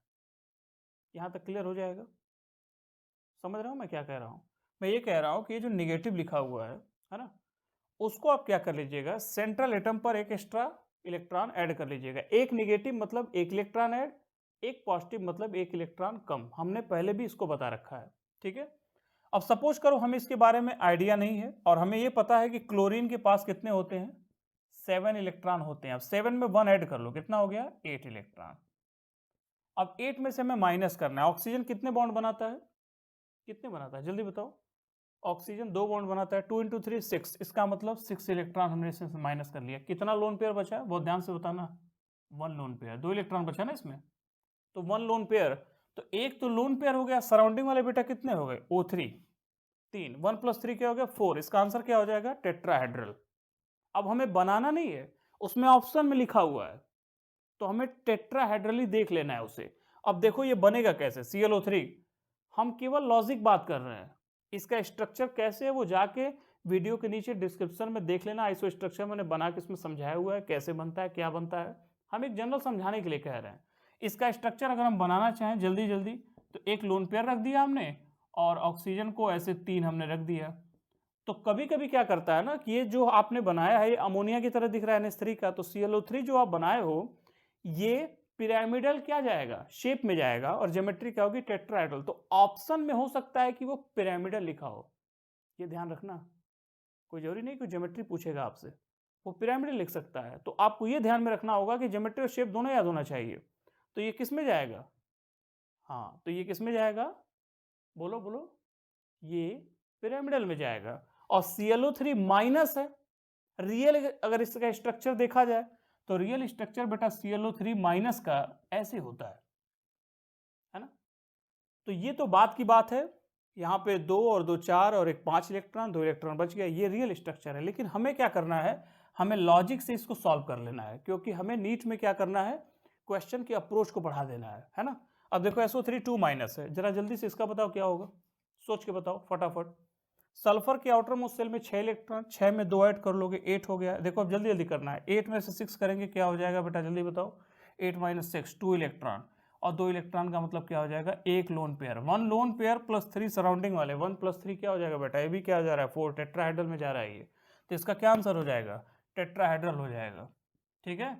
यहां तक क्लियर हो जाएगा? समझ रहे हो मैं क्या कह रहा हूं? मैं ये कह रहा हूं कि ये जो निगेटिव लिखा हुआ है ना, उसको आप क्या कर लीजिएगा, सेंट्रल एटम पर एक एक्स्ट्रा इलेक्ट्रॉन ऐड कर लीजिएगा। एक निगेटिव मतलब एक इलेक्ट्रॉन ऐड, एक पॉजिटिव मतलब एक इलेक्ट्रॉन कम। हमने पहले भी इसको बता रखा है, ठीक है। अब सपोज करो हमें इसके बारे में आइडिया नहीं है और हमें यह पता है कि क्लोरीन के पास कितने होते हैं, 7 इलेक्ट्रॉन होते हैं। अब 7 में 1 ऐड कर लो, कितना हो गया, 8 इलेक्ट्रॉन। अब 8 में से हमें माइनस करना है। ऑक्सीजन कितने बॉन्ड बनाता है, कितने बनाता है, जल्दी बताओ। ऑक्सीजन 2 बॉन्ड बनाता है, 2 × 3 6। इसका मतलब 6 इलेक्ट्रॉन हमने इसमें माइनस कर लिया। कितना लोन पेयर बचा है, बहुत ध्यान से बताना। 1 लोन पेयर, 2 इलेक्ट्रॉन बचा ना इसमें, तो 1 लोन पेयर। तो एक तो लोन पेयर हो गया। सराउंडिंग वाले बेटा कितने हो गए, O3, 3। 1 + 3 क्या हो गया, 4। इसका आंसर क्या हो जाएगा, टेट्राहेड्रल। अब हमें बनाना नहीं है, उसमें ऑप्शन में लिखा हुआ है, तो हमें टेट्राहेड्रल ही देख लेना है उसे। अब देखो ये बनेगा कैसे, ClO3। हम केवल लॉजिक बात कर रहे हैं, इसका स्ट्रक्चर कैसे है वो जाके वीडियो के नीचे डिस्क्रिप्शन में देख लेना। आइसो स्ट्रक्चर मैंने बना के इसमें समझाया हुआ है, कैसे बनता है, क्या बनता है। हम एक जनरल समझाने के लिए कह रहे हैं। इसका स्ट्रक्चर अगर हम बनाना चाहें जल्दी जल्दी, तो एक लोन पेयर रख दिया हमने और ऑक्सीजन को ऐसे 3 हमने रख दिया। तो कभी कभी क्या करता है ना कि ये जो आपने बनाया है, ये अमोनिया की तरह दिख रहा है NH3 का, तो ClO3 जो आप बनाए हो, ये पिरामिडल क्या जाएगा, शेप में जाएगा, और ज्योमेट्री क्या होगी, टेट्राहेड्रल। तो ऑप्शन में हो सकता है कि वो पिरामिडल लिखा हो, ये ध्यान रखना। कोई जरूरी नहीं कि ज्योमेट्री पूछेगा आपसे, वो पिरामिडल लिख सकता है। तो आपको ये ध्यान में रखना होगा कि ज्योमेट्री और शेप दोनों याद होना चाहिए। तो ये किस में जाएगा, हाँ तो ये किस में जाएगा, बोलो बोलो, ये पिरामिडल में जाएगा। और ClO3 माइनस है। रियल अगर इसका स्ट्रक्चर देखा जाए तो रियल स्ट्रक्चर बेटा ClO3 माइनस का ऐसे होता है ना। तो ये तो बात की बात है, यहाँ पे 2 और 2 4 और एक 5 इलेक्ट्रॉन, 2 इलेक्ट्रॉन बच गया, ये रियल स्ट्रक्चर है। लेकिन हमें क्या करना है, हमें लॉजिक से इसको सॉल्व कर लेना है, क्योंकि हमें नीट में क्या करना है, क्वेश्चन की अप्रोच को बढ़ा देना है ना। अब देखो SO3 2 माइनस है, जरा जल्दी से इसका बताओ क्या होगा, सोच के बताओ फटाफट। सल्फर के आउटर मोस्ट शेल में 6 इलेक्ट्रॉन, 6 में 2 ऐड कर लोगे 8 हो गया। देखो अब जल्दी जल्दी करना है, 8 में से 6 करेंगे क्या हो जाएगा बेटा, जल्दी बताओ। 8 माइनस 6 2 इलेक्ट्रॉन, और 2 इलेक्ट्रॉन का मतलब क्या हो जाएगा, एक lone pair. 1 lone pair plus 3 surrounding वाले, 1 प्लस 3 क्या हो जाएगा बेटा, ये भी क्या जा रहा है 4, टेट्राहेड्रल में जा रहा है ये। तो इसका क्या आंसर हो जाएगा, टेट्राहेड्रल हो जाएगा। ठीक है,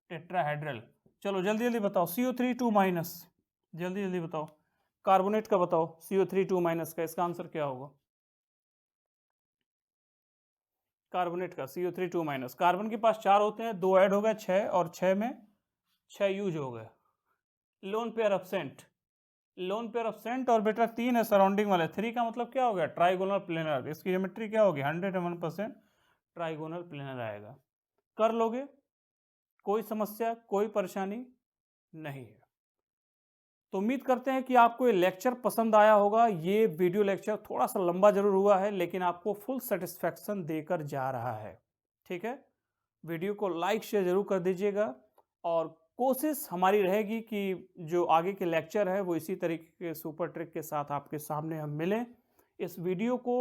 टेट्राहेड्रल। चलो जल्दी जल्दी बताओ, CO3 2 माइनस, जल्दी जल्दी बताओ। कार्बोनेट का बताओ, CO3 2 माइनस का इसका आंसर क्या होगा, कार्बोनेट का CO3 2 माइनस। कार्बन के पास 4 होते हैं, 2 ऐड हो गए 6, और 6 में 6 यूज हो गए। Lone pair absent, lone pair absent, और बेटा 3 है सराउंडिंग वाले। 3 का मतलब क्या हो गया, ट्राइगोनल प्लेनर। इसकी ज्योमेट्री क्या होगी, 101% ट्राइगोनल प्लेनर आएगा। कर लोगे, कोई समस्या कोई परेशानी नहीं है। तो उम्मीद करते हैं कि आपको ये लेक्चर पसंद आया होगा। ये वीडियो लेक्चर थोड़ा सा लंबा जरूर हुआ है, लेकिन आपको फुल सेटिस्फैक्शन देकर जा रहा है। ठीक है, वीडियो को लाइक शेयर जरूर कर दीजिएगा, और कोशिश हमारी रहेगी कि जो आगे के लेक्चर है वो इसी तरीके के सुपर ट्रिक के साथ आपके सामने हम मिलें। इस वीडियो को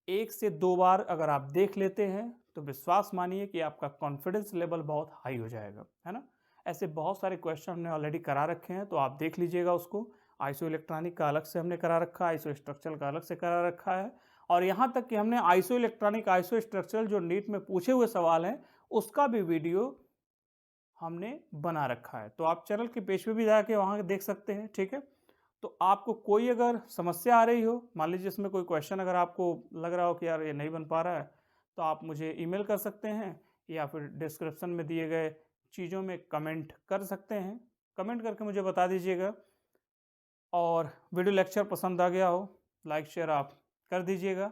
1 से 2 बार अगर आप देख लेते हैं तो विश्वास मानिए कि आपका कॉन्फिडेंस लेवल बहुत हाई हो जाएगा, है ना। ऐसे बहुत सारे क्वेश्चन हमने ऑलरेडी करा रखे हैं, तो आप देख लीजिएगा उसको। आइसो इलेक्ट्रॉनिक का अलग से हमने करा रखा है, आइसो स्ट्रक्चरल का अलग से करा रखा है, और यहाँ तक कि हमने आइसो इलेक्ट्रॉनिक आइसो स्ट्रक्चरल जो नीट में पूछे हुए सवाल हैं उसका भी वीडियो हमने बना रखा है। तो आप चैनल के पेज पे भी जाके वहाँ देख सकते हैं। ठीक है, तो आपको कोई अगर समस्या आ रही हो, मान लीजिए इसमें कोई क्वेश्चन अगर आपको लग रहा हो कि यार ये नहीं बन पा रहा है, तो आप मुझे ईमेल कर सकते हैं, या फिर डिस्क्रिप्शन में दिए गए चीज़ों में कमेंट कर सकते हैं। कमेंट करके मुझे बता दीजिएगा। और वीडियो लेक्चर पसंद आ गया हो, लाइक शेयर आप कर दीजिएगा।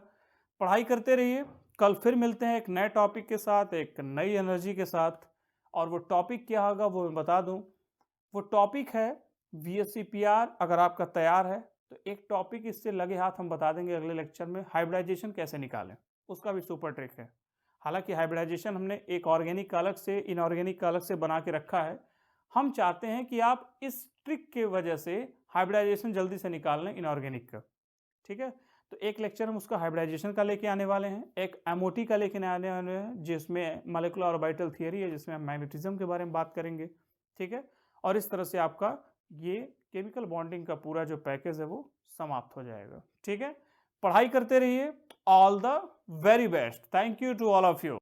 पढ़ाई करते रहिए, कल फिर मिलते हैं एक नए टॉपिक के साथ, एक नई एनर्जी के साथ। और वो टॉपिक क्या होगा वो मैं बता दूं, वो टॉपिक है VSCPR। अगर आपका तैयार है तो एक टॉपिक इससे लगे हाथ हम बता देंगे अगले लेक्चर में, हाइब्रिडाइजेशन कैसे निकालें, उसका भी सुपर ट्रिक है। हालांकि हाइब्रिडाइजेशन हमने एक ऑर्गेनिक का अलग से, इनऑर्गेनिक का अलग से बना के रखा है। हम चाहते हैं कि आप इस ट्रिक के वजह से हाइब्रिडाइजेशन जल्दी से निकाल लें इनऑर्गेनिक का। ठीक है, तो एक लेक्चर हम उसका हाइब्रिडाइजेशन का लेके आने वाले हैं, एक MOT का लेके आने वाले हैं जिसमें मॉलिक्यूलर ऑर्बिटल थियरी है, जिसमें हम मैग्नेटिज्म के बारे में बात करेंगे। ठीक है, और इस तरह से आपका ये केमिकल बॉन्डिंग का पूरा जो पैकेज है वो समाप्त हो जाएगा। ठीक है, पढ़ाई करते रहिए। All the very best, thank you to all of you.